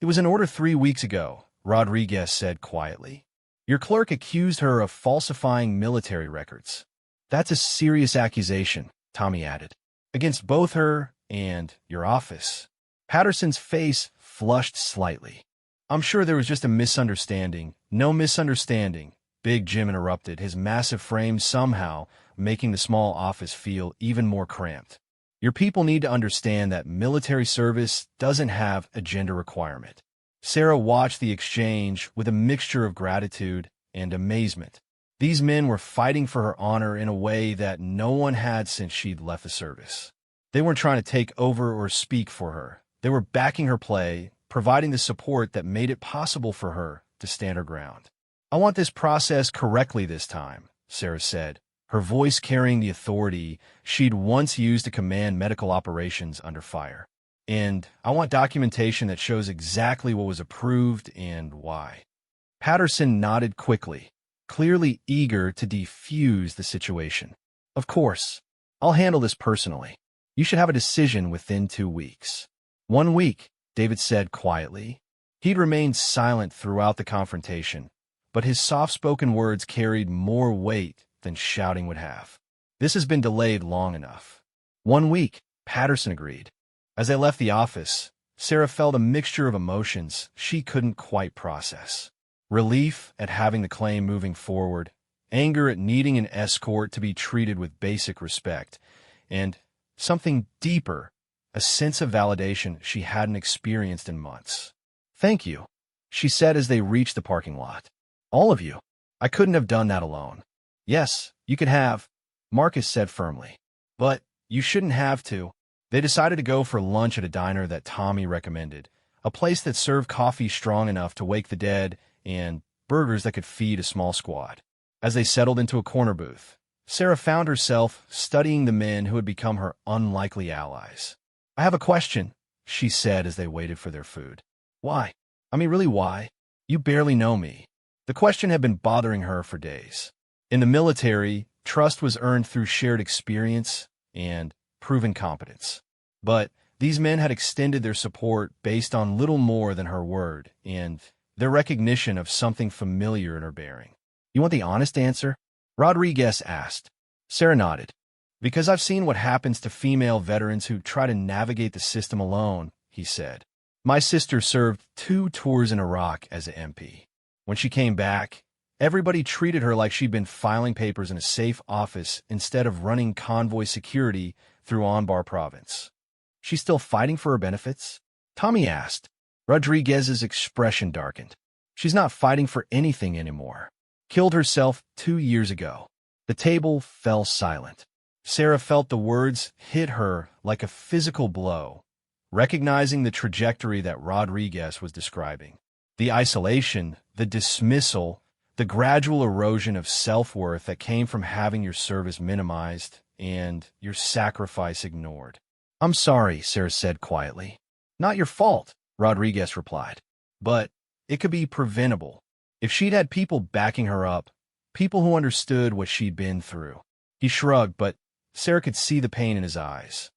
It was in order 3 weeks ago, Rodriguez said quietly. Your clerk accused her of falsifying military records. That's a serious accusation, Tommy added, against both her and your office. Patterson's face flushed slightly. I'm sure there was just a misunderstanding. No misunderstanding, Big Jim interrupted, his massive frame somehow making the small office feel even more cramped. Your people need to understand that military service doesn't have a gender requirement. Sarah watched the exchange with a mixture of gratitude and amazement. These men were fighting for her honor in a way that no one had since she'd left the service. They weren't trying to take over or speak for her. They were backing her play, providing the support that made it possible for her to stand her ground. I want this processed correctly this time, Sarah said, her voice carrying the authority she'd once used to command medical operations under fire. And I want documentation that shows exactly what was approved and why. Patterson nodded quickly, clearly eager to defuse the situation. Of course, I'll handle this personally. You should have a decision within 2 weeks. 1 week, David said quietly. He'd remained silent throughout the confrontation, but his soft-spoken words carried more weight than shouting would have. This has been delayed long enough. 1 week, Patterson agreed. As they left the office, Sarah felt a mixture of emotions she couldn't quite process. Relief at having the claim moving forward, anger at needing an escort to be treated with basic respect, and something deeper, a sense of validation she hadn't experienced in months. Thank you, she said as they reached the parking lot. All of you. I couldn't have done that alone. Yes, you could have, Marcus said firmly. But you shouldn't have to. They decided to go for lunch at a diner that Tommy recommended, a place that served coffee strong enough to wake the dead and burgers that could feed a small squad. As they settled into a corner booth, Sarah found herself studying the men who had become her unlikely allies. I have a question, she said as they waited for their food. Why? I mean, really, why? You barely know me. The question had been bothering her for days. In the military, trust was earned through shared experience and proven competence. But these men had extended their support based on little more than her word and their recognition of something familiar in her bearing. You want the honest answer? Rodriguez asked. Sarah nodded. Because I've seen what happens to female veterans who try to navigate the system alone, he said. My sister served 2 tours in Iraq as an MP. When she came back, everybody treated her like she'd been filing papers in a safe office instead of running convoy security through Anbar province. She's still fighting for her benefits? Tommy asked. Rodriguez's expression darkened. She's not fighting for anything anymore. Killed herself 2 years ago. The table fell silent. Sarah felt the words hit her like a physical blow, recognizing the trajectory that Rodriguez was describing. The isolation, the dismissal, the gradual erosion of self-worth that came from having your service minimized and your sacrifice ignored. I'm sorry, Sarah said quietly. Not your fault, Rodriguez replied. But it could be preventable. If she'd had people backing her up, people who understood what she'd been through. He shrugged, but Sarah could see the pain in his eyes.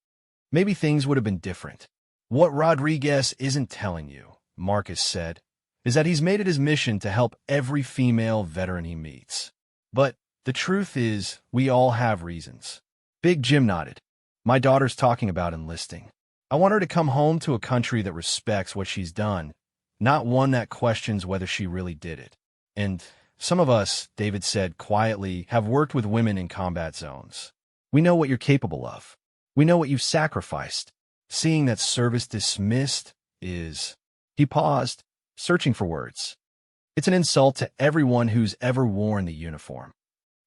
Maybe things would have been different. What Rodriguez isn't telling you, Marcus said, is that he's made it his mission to help every female veteran he meets. But the truth is, we all have reasons. Big Jim nodded. My daughter's talking about enlisting. I want her to come home to a country that respects what she's done, not one that questions whether she really did it. And some of us, David said quietly, have worked with women in combat zones. We know what you're capable of. We know what you've sacrificed. Seeing that service dismissed is... He paused, searching for words. It's an insult to everyone who's ever worn the uniform.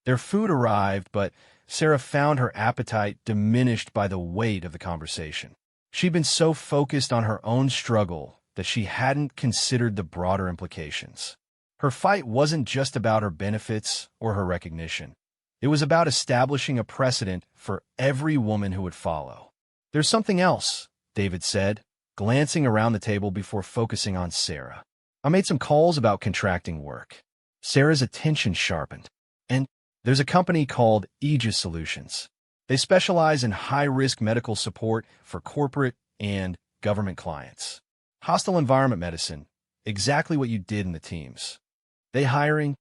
Their food arrived, but Sarah found her appetite diminished by the weight of the conversation. She'd been so focused on her own struggle that she hadn't considered the broader implications. Her fight wasn't just about her benefits or her recognition. It was about establishing a precedent for every woman who would follow. There's something else, David said, glancing around the table before focusing on Sarah. I made some calls about contracting work. Sarah's attention sharpened. And there's a company called Aegis Solutions. They specialize in high-risk medical support for corporate and government clients. Hostile environment medicine, exactly what you did in the teams. They hiring?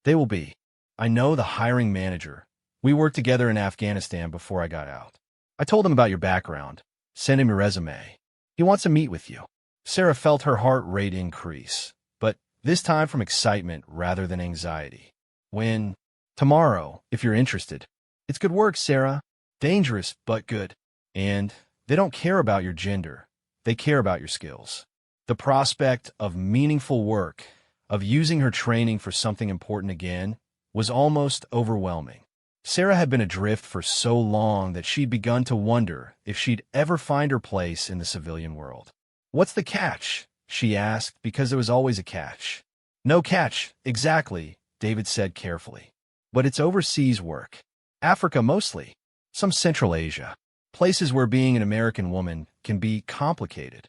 They will be. I know the hiring manager. We worked together in Afghanistan before I got out. I told him about your background. Send him your resume. He wants to meet with you. Sarah felt her heart rate increase, but this time from excitement rather than anxiety. When? Tomorrow, if you're interested. It's good work, Sarah. Dangerous, but good. And they don't care about your gender. They care about your skills. The prospect of meaningful work, of using her training for something important again, was almost overwhelming. Sarah had been adrift for so long that she'd begun to wonder if she'd ever find her place in the civilian world. What's the catch? She asked, because there was always a catch. No catch, exactly, David said carefully. But it's overseas work. Africa mostly. Some Central Asia. Places where being an American woman can be complicated.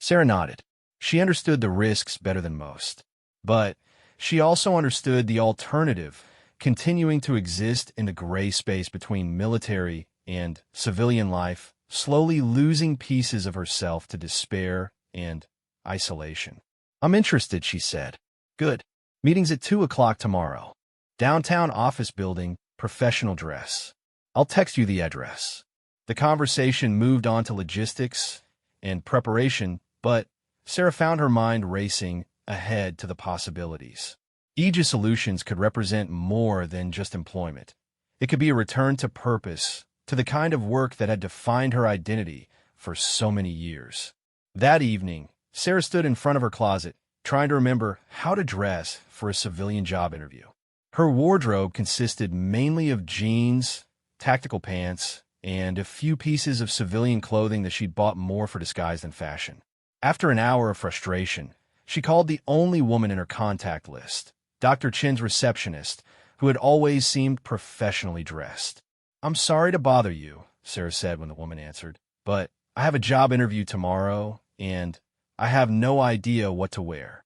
Sarah nodded. She understood the risks better than most. But she also understood the alternative, continuing to exist in the gray space between military and civilian life, slowly losing pieces of herself to despair and isolation. I'm interested, she said. Good. Meeting's at 2 o'clock tomorrow. Downtown office building, professional dress. I'll text you the address. The conversation moved on to logistics and preparation, but Sarah found her mind racing ahead to the possibilities. Aegis Solutions could represent more than just employment. It could be a return to purpose, to the kind of work that had defined her identity for so many years. That evening, Sarah stood in front of her closet, trying to remember how to dress for a civilian job interview. Her wardrobe consisted mainly of jeans, tactical pants, and a few pieces of civilian clothing that she'd bought more for disguise than fashion. After an hour of frustration, she called the only woman in her contact list, Dr. Chin's receptionist, who had always seemed professionally dressed. I'm sorry to bother you, Sarah said when the woman answered, but I have a job interview tomorrow, and I have no idea what to wear.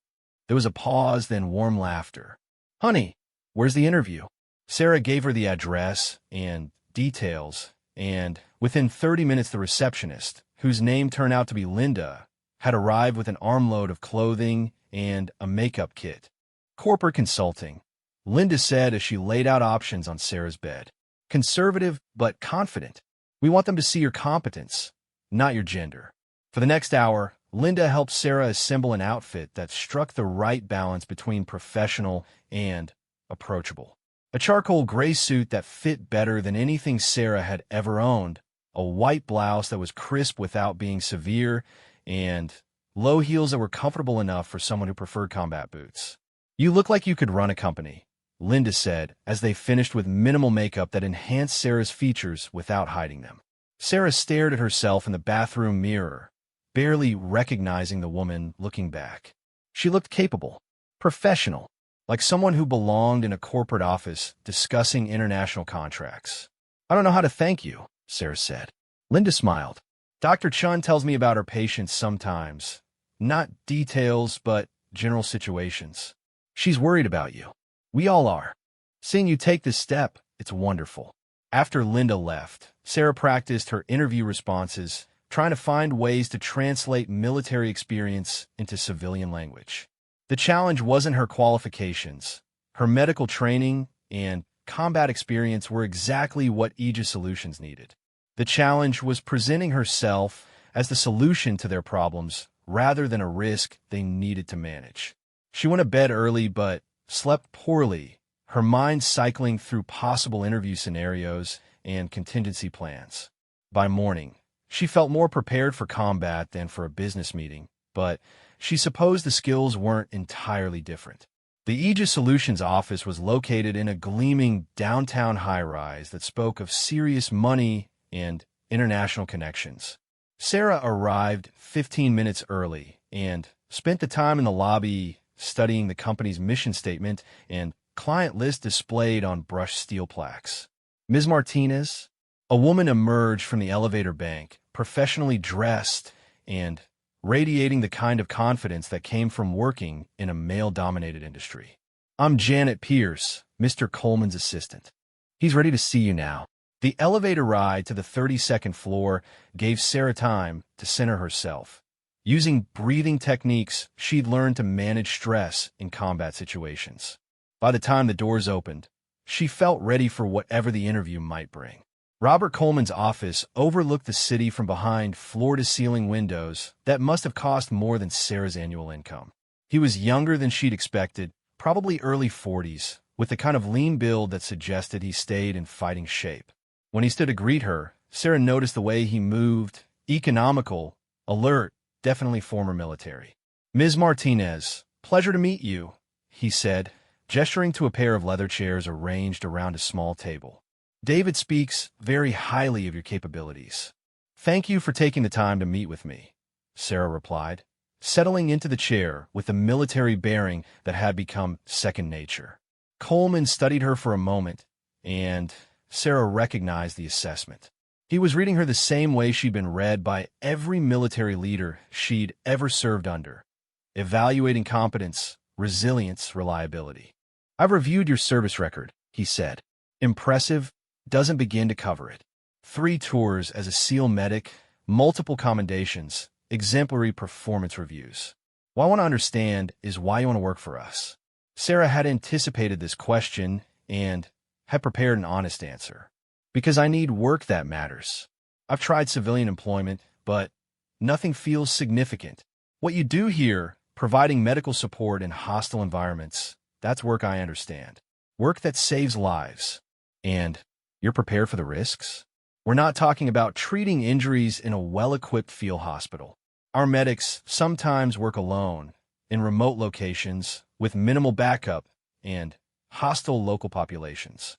There was a pause, then warm laughter. Honey, where's the interview? Sarah gave her the address and details, and within 30 minutes the receptionist, whose name turned out to be Linda, had arrived with an armload of clothing and a makeup kit. Corporate consulting, Linda said as she laid out options on Sarah's bed. Conservative, but confident. We want them to see your competence, not your gender. For the next hour, Linda helped Sarah assemble an outfit that struck the right balance between professional and approachable. A charcoal gray suit that fit better than anything Sarah had ever owned, a white blouse that was crisp without being severe, and low heels that were comfortable enough for someone who preferred combat boots. You look like you could run a company, Linda said, as they finished with minimal makeup that enhanced Sarah's features without hiding them. Sarah stared at herself in the bathroom mirror, barely recognizing the woman looking back. She looked capable, professional, like someone who belonged in a corporate office discussing international contracts. I don't know how to thank you, Sarah said. Linda smiled. Dr. Chun tells me about her patients sometimes. Not details, but general situations. She's worried about you. We all are. Seeing you take this step, it's wonderful. After Linda left, Sarah practiced her interview responses, trying to find ways to translate military experience into civilian language. The challenge wasn't her qualifications. Her medical training and combat experience were exactly what Aegis Solutions needed. The challenge was presenting herself as the solution to their problems rather than a risk they needed to manage. She went to bed early but slept poorly, her mind cycling through possible interview scenarios and contingency plans. By morning, she felt more prepared for combat than for a business meeting, but she supposed the skills weren't entirely different. The Aegis Solutions office was located in a gleaming downtown high-rise that spoke of serious money and international connections. Sarah arrived 15 minutes early and spent the time in the lobby studying the company's mission statement and client list displayed on brushed steel plaques. Ms. Martinez, a woman, emerged from the elevator bank, professionally dressed and radiating the kind of confidence that came from working in a male-dominated industry. "I'm Janet Pierce, Mr. Coleman's assistant. He's ready to see you now." The elevator ride to the 32nd floor gave Sarah time to center herself. Using breathing techniques, she'd learned to manage stress in combat situations. By the time the doors opened, she felt ready for whatever the interview might bring. Robert Coleman's office overlooked the city from behind floor-to-ceiling windows that must have cost more than Sarah's annual income. He was younger than she'd expected, probably early 40s, with the kind of lean build that suggested he stayed in fighting shape. When he stood to greet her, Sarah noticed the way he moved, economical, alert, definitely former military. "Ms. Martinez, pleasure to meet you," he said, gesturing to a pair of leather chairs arranged around a small table. "David speaks very highly of your capabilities." "Thank you for taking the time to meet with me," Sarah replied, settling into the chair with the military bearing that had become second nature. Coleman studied her for a moment, and Sarah recognized the assessment. He was reading her the same way she'd been read by every military leader she'd ever served under, evaluating competence, resilience, reliability. "I've reviewed your service record," he said. "Impressive doesn't begin to cover it. 3 tours as a SEAL medic, multiple commendations, exemplary performance reviews. What I want to understand is why you want to work for us." Sarah had anticipated this question and had prepared an honest answer. "Because I need work that matters. I've tried civilian employment, but nothing feels significant. What you do here, providing medical support in hostile environments, that's work I understand. Work that saves lives. And you're prepared for the risks? We're not talking about treating injuries in a well-equipped field hospital. Our medics sometimes work alone, in remote locations, with minimal backup, and hostile local populations."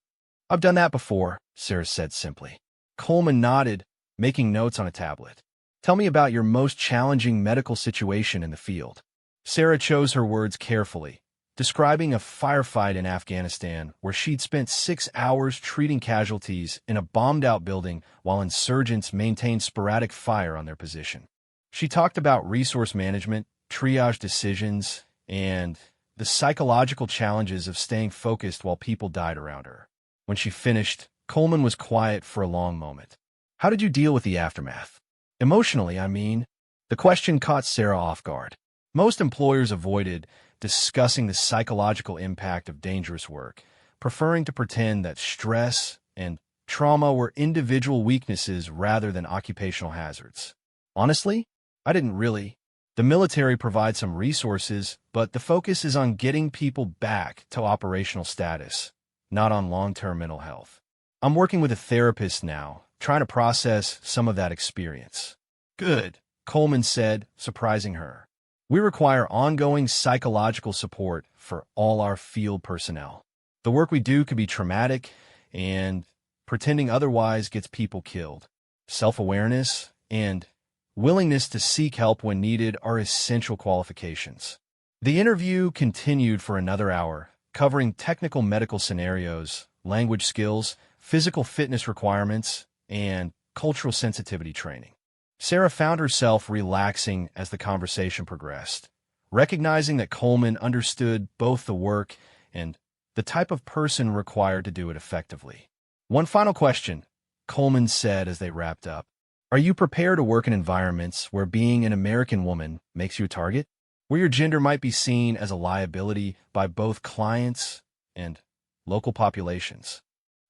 "I've done that before," Sarah said simply. Coleman nodded, making notes on a tablet. "Tell me about your most challenging medical situation in the field." Sarah chose her words carefully, describing a firefight in Afghanistan where she'd spent 6 hours treating casualties in a bombed-out building while insurgents maintained sporadic fire on their position. She talked about resource management, triage decisions, and the psychological challenges of staying focused while people died around her. When she finished, Coleman was quiet for a long moment. "How did you deal with the aftermath? Emotionally, I mean." The question caught Sarah off guard. Most employers avoided discussing the psychological impact of dangerous work, preferring to pretend that stress and trauma were individual weaknesses rather than occupational hazards. "Honestly, I didn't really. The military provides some resources, but the focus is on getting people back to operational status, not on long-term mental health. I'm working with a therapist now, trying to process some of that experience." "Good," Coleman said, surprising her. "We require ongoing psychological support for all our field personnel. The work we do can be traumatic, and pretending otherwise gets people killed. Self-awareness and willingness to seek help when needed are essential qualifications." The interview continued for another hour, covering technical medical scenarios, language skills, physical fitness requirements, and cultural sensitivity training. Sarah found herself relaxing as the conversation progressed, recognizing that Coleman understood both the work and the type of person required to do it effectively. One final question, Coleman said as they wrapped up. Are you prepared to work in environments where being an American woman makes you a target? Where your gender might be seen as a liability by both clients and local populations?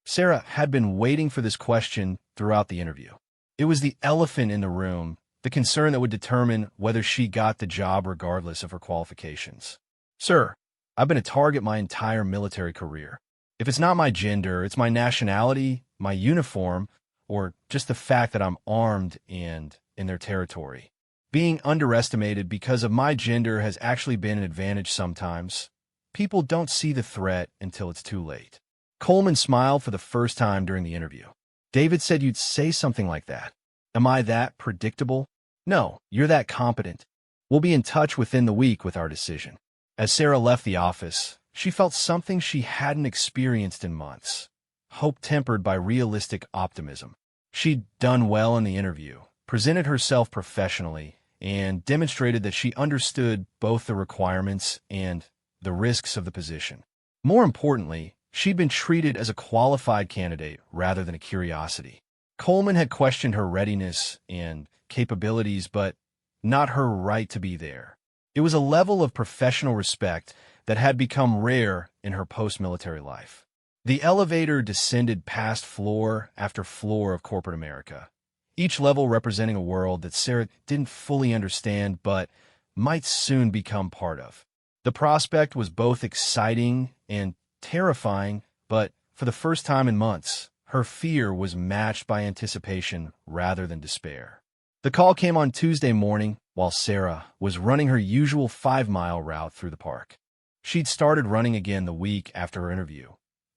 Sarah had been waiting for this question throughout the interview. It was the elephant in the room, the concern that would determine whether she got the job regardless of her qualifications. Sir, I've been a target my entire military career. If it's not my gender, it's my nationality, my uniform, or just the fact that I'm armed and in their territory. Being underestimated because of my gender has actually been an advantage sometimes. People don't see the threat until it's too late. Coleman smiled for the first time during the interview. David said you'd say something like that. Am I that predictable? No, you're that competent. We'll be in touch within the week with our decision. As Sarah left the office, she felt something she hadn't experienced in months. Hope tempered by realistic optimism. She'd done well in the interview, presented herself professionally, and demonstrated that she understood both the requirements and the risks of the position. More importantly, she'd been treated as a qualified candidate rather than a curiosity. Coleman had questioned her readiness and capabilities, but not her right to be there. It was a level of professional respect that had become rare in her post-military life. The elevator descended past floor after floor of corporate America, each level representing a world that Sarah didn't fully understand but might soon become part of. The prospect was both exciting and terrifying, but for the first time in months, her fear was matched by anticipation rather than despair. The call came on Tuesday morning while Sarah was running her usual 5-mile route through the park. She'd started running again the week after her interview,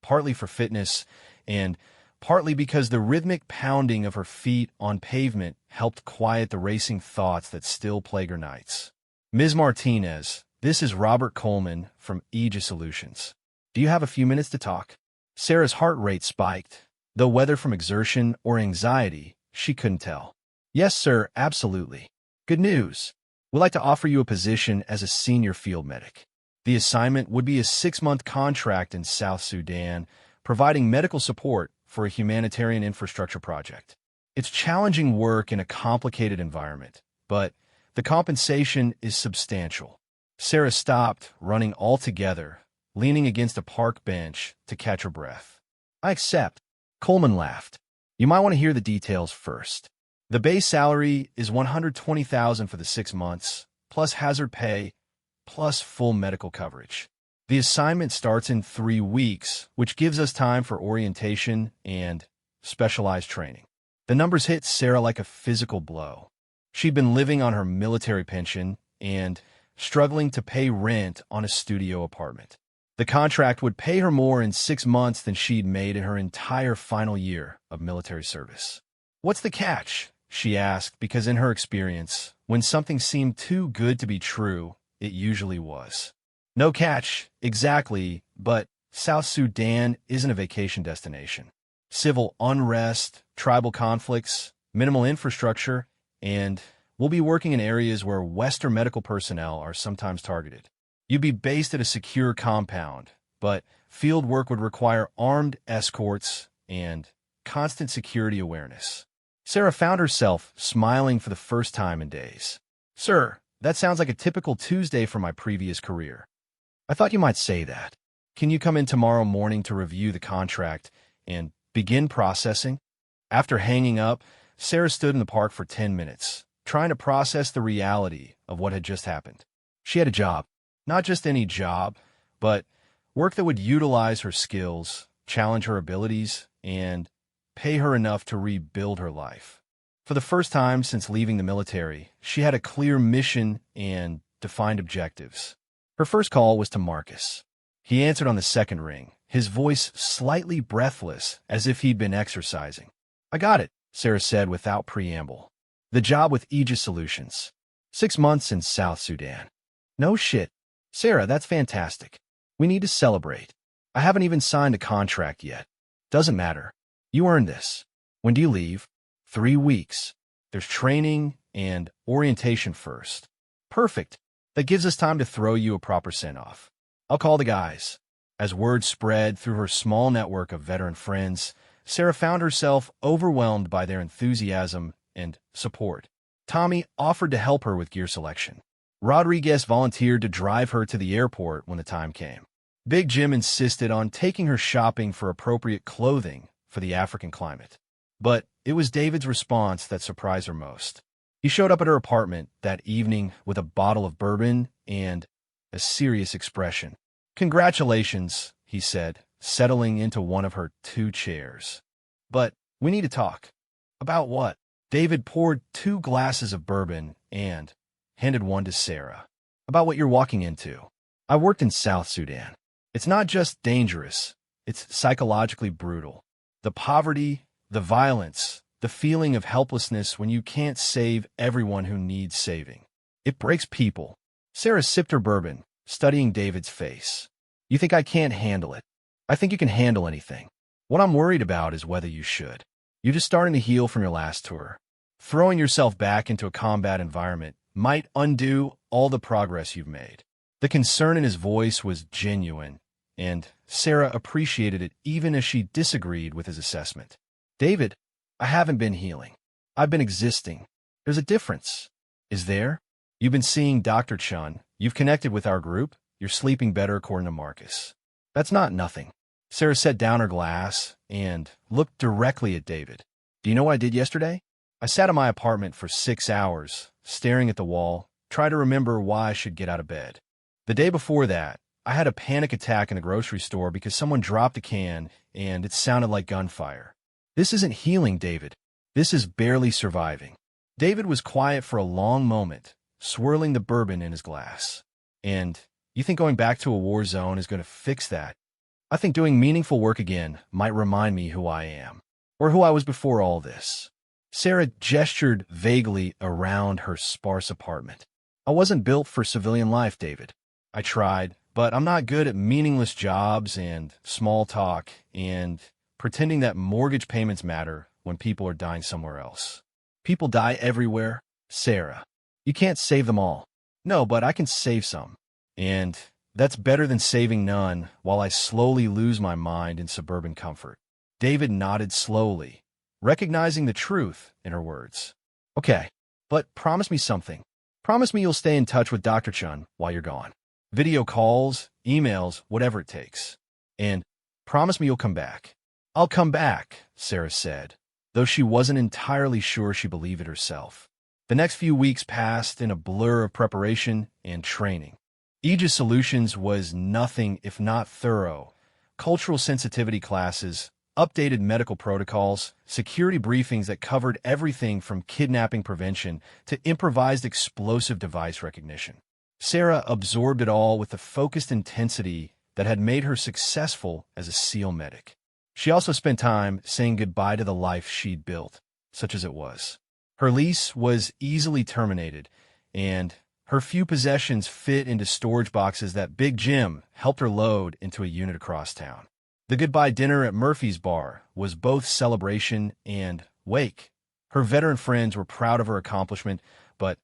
partly for fitness and partly because the rhythmic pounding of her feet on pavement helped quiet the racing thoughts that still plague her nights. Ms. Martinez, this is Robert Coleman from Aegis Solutions. Do you have a few minutes to talk? Sarah's heart rate spiked, though whether from exertion or anxiety, she couldn't tell. Yes, sir, absolutely. Good news. We'd like to offer you a position as a senior field medic. The assignment would be a 6-month contract in South Sudan, providing medical support for a humanitarian infrastructure project. It's challenging work in a complicated environment, but the compensation is substantial. Sarah stopped, running altogether, leaning against a park bench to catch her breath. I accept. Coleman laughed. You might want to hear the details first. The base salary is $120,000 for the 6 months, plus hazard pay, plus full medical coverage. The assignment starts in 3 weeks, which gives us time for orientation and specialized training. The numbers hit Sarah like a physical blow. She'd been living on her military pension and struggling to pay rent on a studio apartment. The contract would pay her more in 6 months than she'd made in her entire final year of military service. What's the catch? She asked, because in her experience, when something seemed too good to be true, it usually was. No catch, exactly, but South Sudan isn't a vacation destination. Civil unrest, tribal conflicts, minimal infrastructure, and we'll be working in areas where Western medical personnel are sometimes targeted. You'd be based at a secure compound, but field work would require armed escorts and constant security awareness. Sarah found herself smiling for the first time in days. Sir, that sounds like a typical Tuesday from my previous career. I thought you might say that. Can you come in tomorrow morning to review the contract and begin processing? After hanging up, Sarah stood in the park for 10 minutes, trying to process the reality of what had just happened. She had a job. Not just any job, but work that would utilize her skills, challenge her abilities, and pay her enough to rebuild her life. For the first time since leaving the military, she had a clear mission and defined objectives. Her first call was to Marcus. He answered on the second ring, his voice slightly breathless, as if he'd been exercising. I got it, Sarah said without preamble. The job with Aegis Solutions. 6 months in South Sudan. No shit. Sarah, that's fantastic. We need to celebrate. I haven't even signed a contract yet. Doesn't matter. You earned this. When do you leave? 3 weeks. There's training and orientation first. Perfect. That gives us time to throw you a proper send-off. I'll call the guys. As word spread through her small network of veteran friends, Sarah found herself overwhelmed by their enthusiasm and support. Tommy offered to help her with gear selection. Rodriguez volunteered to drive her to the airport when the time came. Big Jim insisted on taking her shopping for appropriate clothing for the African climate. But it was David's response that surprised her most. He showed up at her apartment that evening with a bottle of bourbon and a serious expression. "Congratulations," he said, settling into one of her 2 chairs. "But we need to talk." "About what?" David poured 2 glasses of bourbon and handed one to Sarah. "About what you're walking into. I worked in South Sudan. It's not just dangerous, it's psychologically brutal. The poverty, the violence, the feeling of helplessness when you can't save everyone who needs saving. It breaks people." Sarah sipped her bourbon, studying David's face. "You think I can't handle it? I think you can handle anything. What I'm worried about is whether you should. You're just starting to heal from your last tour. Throwing yourself back into a combat environment might undo all the progress you've made." The concern in his voice was genuine, and Sarah appreciated it even as she disagreed with his assessment. "David, I haven't been healing. I've been existing. There's a difference." "Is there? You've been seeing Dr. Chun. You've connected with our group. You're sleeping better, according to Marcus." "That's not nothing." Sarah set down her glass and looked directly at David. "Do you know what I did yesterday? I sat in my apartment for 6 hours, staring at the wall, trying to remember why I should get out of bed. The day before that, I had a panic attack in the grocery store because someone dropped a can and it sounded like gunfire. This isn't healing, David. This is barely surviving." David was quiet for a long moment, swirling the bourbon in his glass. "And you think going back to a war zone is going to fix that? I think doing meaningful work again might remind me who I am, or who I was before all this." Sarah gestured vaguely around her sparse apartment. "I wasn't built for civilian life, David. I tried, but I'm not good at meaningless jobs and small talk and pretending that mortgage payments matter when people are dying somewhere else. People die everywhere, Sarah. You can't save them all." "No, but I can save some. And that's better than saving none while I slowly lose my mind in suburban comfort." David nodded slowly, recognizing the truth in her words. "Okay, but promise me something. Promise me you'll stay in touch with Dr. Chun while you're gone. Video calls, emails, whatever it takes. And promise me you'll come back." "I'll come back," Sarah said, though she wasn't entirely sure she believed it herself. The next few weeks passed in a blur of preparation and training. Aegis Solutions was nothing if not thorough. Cultural sensitivity classes, updated medical protocols, security briefings that covered everything from kidnapping prevention to improvised explosive device recognition. Sarah absorbed it all with the focused intensity that had made her successful as a SEAL medic. She also spent time saying goodbye to the life she'd built, such as it was. Her lease was easily terminated, and her few possessions fit into storage boxes that Big Jim helped her load into a unit across town. The goodbye dinner at Murphy's Bar was both celebration and wake. Her veteran friends were proud of her accomplishment, but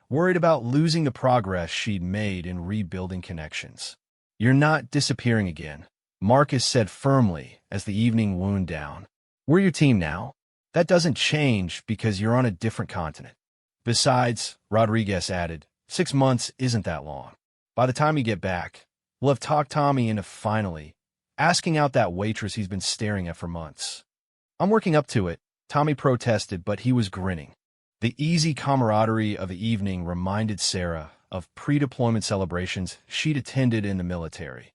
worried about losing the progress she'd made in rebuilding connections. "You're not disappearing again," Marcus said firmly as the evening wound down. "We're your team now. That doesn't change because you're on a different continent. Besides," Rodriguez added, 6 months isn't that long. By the time you get back, we'll have talked Tommy into finally asking out that waitress he's been staring at for months." "I'm working up to it," Tommy protested, but he was grinning. The easy camaraderie of the evening reminded Sarah of pre-deployment celebrations she'd attended in the military.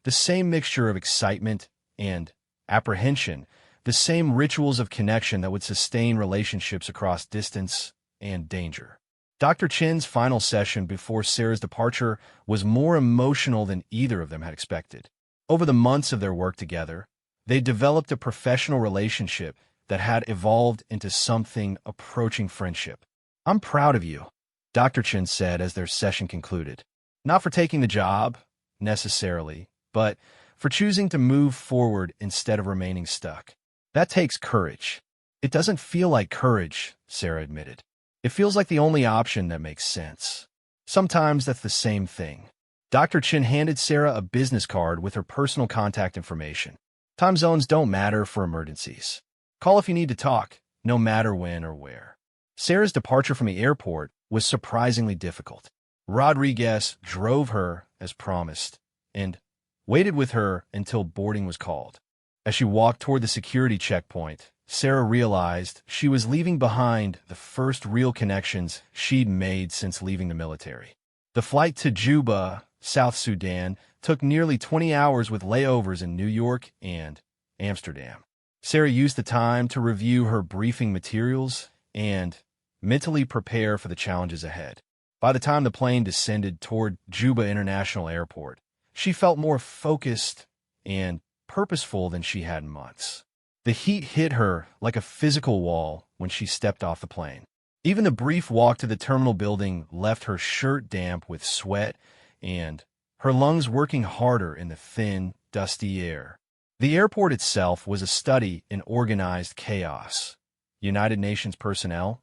The same mixture of excitement and apprehension, the same rituals of connection that would sustain relationships across distance and danger. Dr. Chin's final session before Sarah's departure was more emotional than either of them had expected. Over the months of their work together, they developed a professional relationship that had evolved into something approaching friendship. "I'm proud of you," Dr. Chin said as their session concluded. "Not for taking the job, necessarily, but for choosing to move forward instead of remaining stuck. That takes courage." "It doesn't feel like courage," Sarah admitted. "It feels like the only option that makes sense. Sometimes that's the same thing." Dr. Chin handed Sarah a business card with her personal contact information. Time zones don't matter for emergencies. Call if you need to talk, no matter when or where. Sarah's departure from the airport was surprisingly difficult. Rodriguez drove her as promised and waited with her until boarding was called. As she walked toward the security checkpoint, Sarah realized she was leaving behind the first real connections she'd made since leaving the military. The flight to Juba, South Sudan, took nearly 20 hours with layovers in New York and Amsterdam. Sarah used the time to review her briefing materials and mentally prepare for the challenges ahead. By the time the plane descended toward Juba International Airport, she felt more focused and purposeful than she had in months. The heat hit her like a physical wall when she stepped off the plane. Even the brief walk to the terminal building left her shirt damp with sweat and her lungs working harder in the thin, dusty air. The airport itself was a study in organized chaos. United Nations personnel,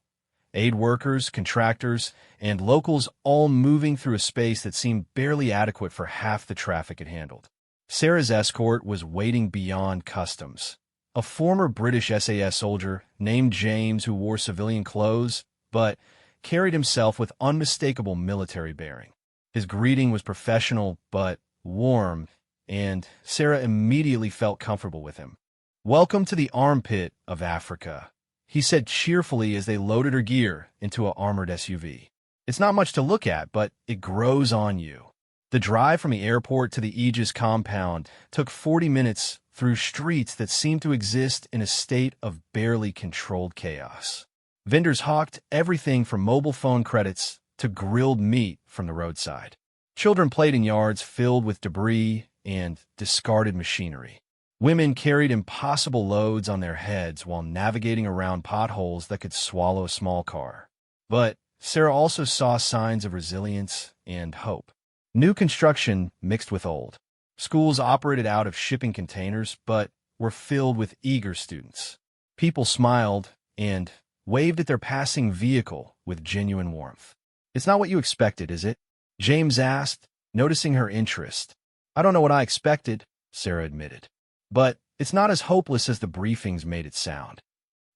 aid workers, contractors, and locals all moving through a space that seemed barely adequate for half the traffic it handled. Sarah's escort was waiting beyond customs. A former British SAS soldier named James who wore civilian clothes, but carried himself with unmistakable military bearing. His greeting was professional but warm, and Sarah immediately felt comfortable with him. "Welcome to the armpit of Africa," he said cheerfully as they loaded her gear into an armored SUV. "It's not much to look at, but it grows on you." The drive from the airport to the Aegis compound took 40 minutes through streets that seemed to exist in a state of barely controlled chaos. Vendors hawked everything from mobile phone credits to grilled meat from the roadside. Children played in yards filled with debris and discarded machinery. Women carried impossible loads on their heads while navigating around potholes that could swallow a small car. But Sarah also saw signs of resilience and hope. New construction mixed with old. Schools operated out of shipping containers, but were filled with eager students. People smiled and waved at their passing vehicle with genuine warmth. "It's not what you expected, is it?" James asked, noticing her interest. "I don't know what I expected," Sarah admitted. "But it's not as hopeless as the briefings made it sound."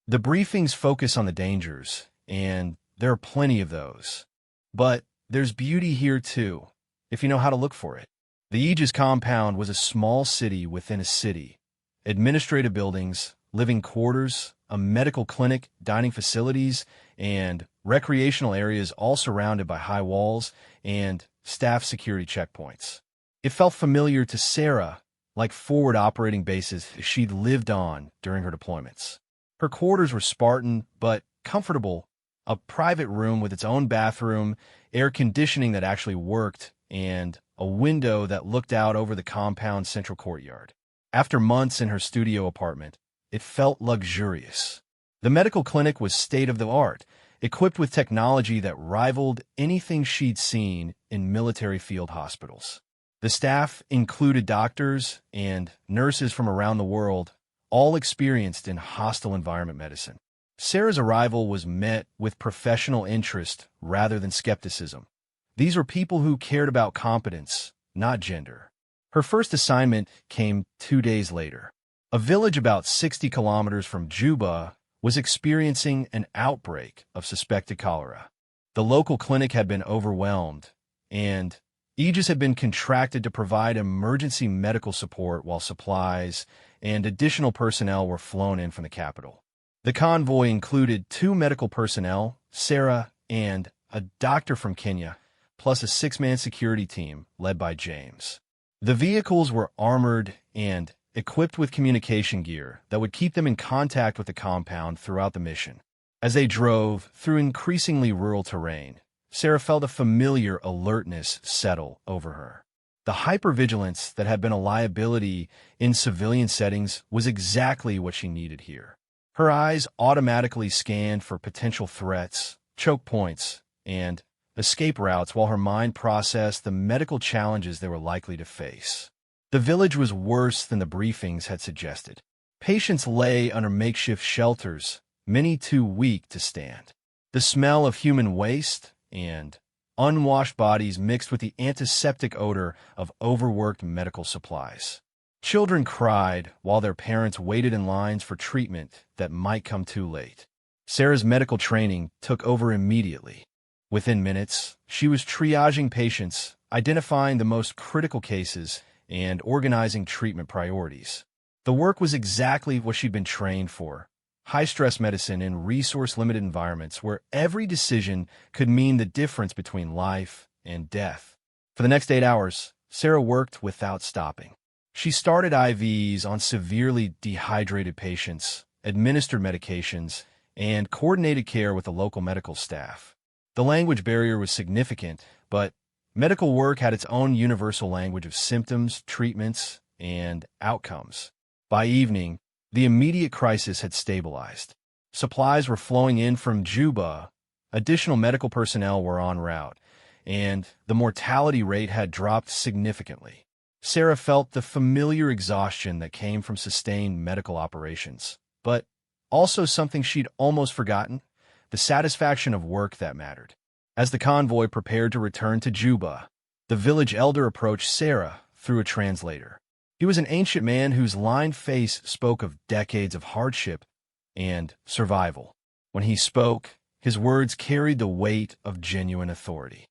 The briefings focus on the dangers, and there are plenty of those. But there's beauty here too, if you know how to look for it. The Aegis compound was a small city within a city. Administrative buildings, living quarters, a medical clinic, dining facilities, and recreational areas all surrounded by high walls and staff security checkpoints. It felt familiar to Sarah, like forward operating bases she'd lived on during her deployments. Her quarters were Spartan but comfortable, a private room with its own bathroom, air conditioning that actually worked, and a window that looked out over the compound's central courtyard. After months in her studio apartment, it felt luxurious. The medical clinic was state-of-the-art, equipped with technology that rivaled anything she'd seen in military field hospitals. The staff included doctors and nurses from around the world, all experienced in hostile environment medicine. Sarah's arrival was met with professional interest rather than skepticism. These were people who cared about competence, not gender. Her first assignment came 2 days later. A village about 60 kilometers from Juba was experiencing an outbreak of suspected cholera. The local clinic had been overwhelmed, and Aegis had been contracted to provide emergency medical support while supplies and additional personnel were flown in from the capital. The convoy included 2 medical personnel, Sarah and a doctor from Kenya, plus a 6-man security team led by James. The vehicles were armored and equipped with communication gear that would keep them in contact with the compound throughout the mission. As they drove through increasingly rural terrain, Sarah felt a familiar alertness settle over her. The hypervigilance that had been a liability in civilian settings was exactly what she needed here. Her eyes automatically scanned for potential threats, choke points, and escape routes while her mind processed the medical challenges they were likely to face. The village was worse than the briefings had suggested. Patients lay under makeshift shelters, many too weak to stand. The smell of human waste and unwashed bodies mixed with the antiseptic odor of overworked medical supplies. Children cried while their parents waited in lines for treatment that might come too late. Sarah's medical training took over immediately. Within minutes, she was triaging patients, identifying the most critical cases, and organizing treatment priorities. The work was exactly what she'd been trained for: high-stress medicine in resource-limited environments where every decision could mean the difference between life and death. For the next 8 hours, Sarah worked without stopping. She started IVs on severely dehydrated patients, administered medications, and coordinated care with the local medical staff. The language barrier was significant, but medical work had its own universal language of symptoms, treatments, and outcomes. By evening, the immediate crisis had stabilized. Supplies were flowing in from Juba, additional medical personnel were en route, and the mortality rate had dropped significantly. Sarah felt the familiar exhaustion that came from sustained medical operations, but also something she'd almost forgotten: the satisfaction of work that mattered. As the convoy prepared to return to Juba, the village elder approached Sarah through a translator. He was an ancient man whose lined face spoke of decades of hardship and survival. When he spoke, his words carried the weight of genuine authority.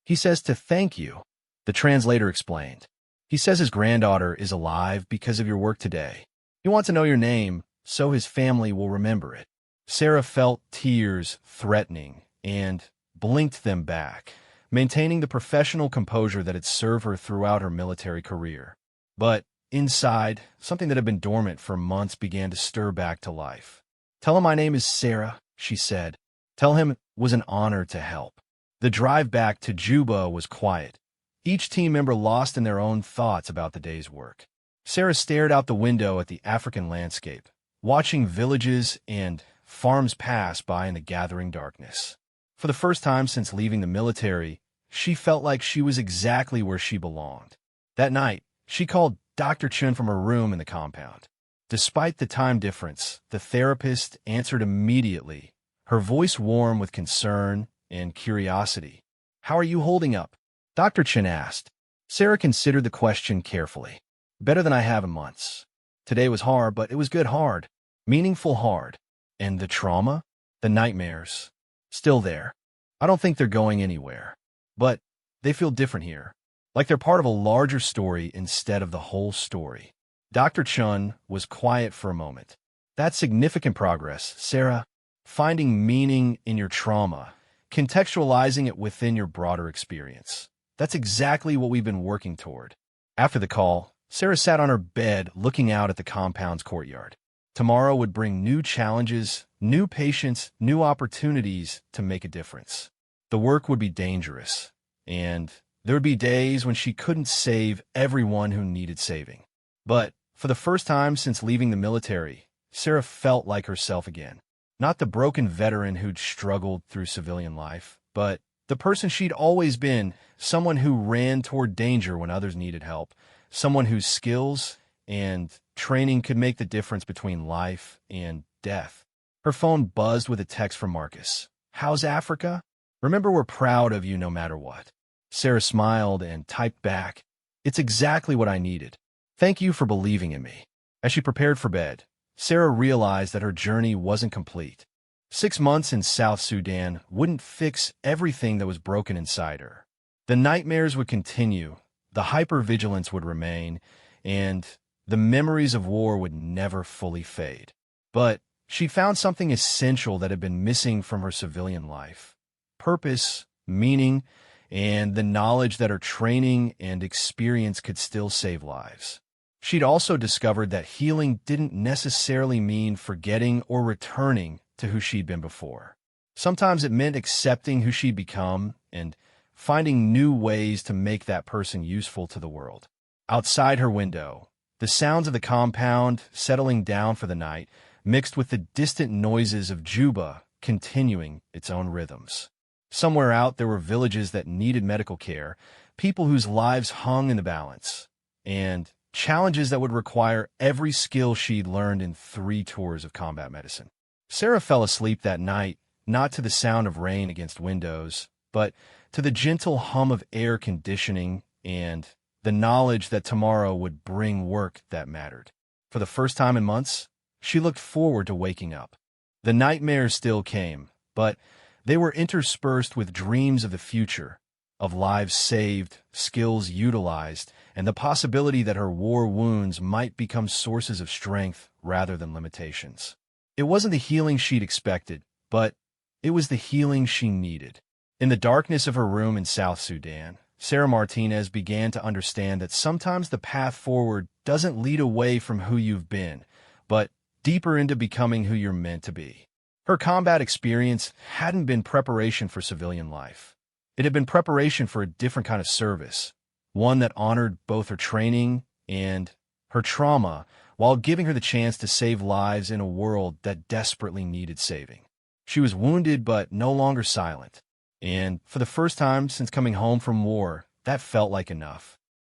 "He says to thank you," the translator explained. "He says his granddaughter is alive because of your work today. He wants to know your name so his family will remember it." Sarah felt tears threatening and blinked them back, maintaining the professional composure that had served her throughout her military career. But inside, something that had been dormant for months began to stir back to life. "Tell him my name is Sarah," she said. "Tell him it was an honor to help." The drive back to Juba was quiet, each team member lost in their own thoughts about the day's work. Sarah stared out the window at the African landscape, watching villages and farms pass by in the gathering darkness. For the first time since leaving the military, she felt like she was exactly where she belonged. That night, she called Dr. Chun from her room in the compound. Despite the time difference, the therapist answered immediately, her voice warm with concern and curiosity. "How are you holding up?" Dr. Chun asked. Sarah considered the question carefully. "Better than I have in months. Today was hard, but it was good hard. Meaningful hard. And the trauma? The nightmares? Still there. I don't think they're going anywhere. But they feel different here. Like they're part of a larger story instead of the whole story." Dr. Chun was quiet for a moment. "That's significant progress, Sarah. Finding meaning in your trauma, contextualizing it within your broader experience. That's exactly what we've been working toward." After the call, Sarah sat on her bed looking out at the compound's courtyard. Tomorrow would bring new challenges, new patients, new opportunities to make a difference. The work would be dangerous, and there would be days when she couldn't save everyone who needed saving. But for the first time since leaving the military, Sarah felt like herself again. Not the broken veteran who'd struggled through civilian life, but the person she'd always been, someone who ran toward danger when others needed help, someone whose skills and training could make the difference between life and death. Her phone buzzed with a text from Marcus. "How's Africa? Remember, we're proud of you no matter what." Sarah smiled and typed back, "It's exactly what I needed. Thank you for believing in me." As she prepared for bed, Sarah realized that her journey wasn't complete. 6 months in South Sudan wouldn't fix everything that was broken inside her. The nightmares would continue, the hypervigilance would remain, and the memories of war would never fully fade. But she found something essential that had been missing from her civilian life: purpose, meaning, and the knowledge that her training and experience could still save lives. She'd also discovered that healing didn't necessarily mean forgetting or returning to who she'd been before. Sometimes it meant accepting who she'd become and finding new ways to make that person useful to the world. Outside her window, the sounds of the compound settling down for the night mixed with the distant noises of Juba continuing its own rhythms. Somewhere out there were villages that needed medical care, people whose lives hung in the balance, and challenges that would require every skill she'd learned in 3 tours of combat medicine. Sarah fell asleep that night, not to the sound of rain against windows, but to the gentle hum of air conditioning and the knowledge that tomorrow would bring work that mattered. For the first time in months, she looked forward to waking up. The nightmares still came, but they were interspersed with dreams of the future, of lives saved, skills utilized, and the possibility that her war wounds might become sources of strength rather than limitations. It wasn't the healing she'd expected, but it was the healing she needed. In the darkness of her room in South Sudan, Sarah Martinez began to understand that sometimes the path forward doesn't lead away from who you've been, but deeper into becoming who you're meant to be. Her combat experience hadn't been preparation for civilian life. It had been preparation for a different kind of service, one that honored both her training and her trauma, while giving her the chance to save lives in a world that desperately needed saving. She was wounded but no longer silent, and for the first time since coming home from war, that felt like enough.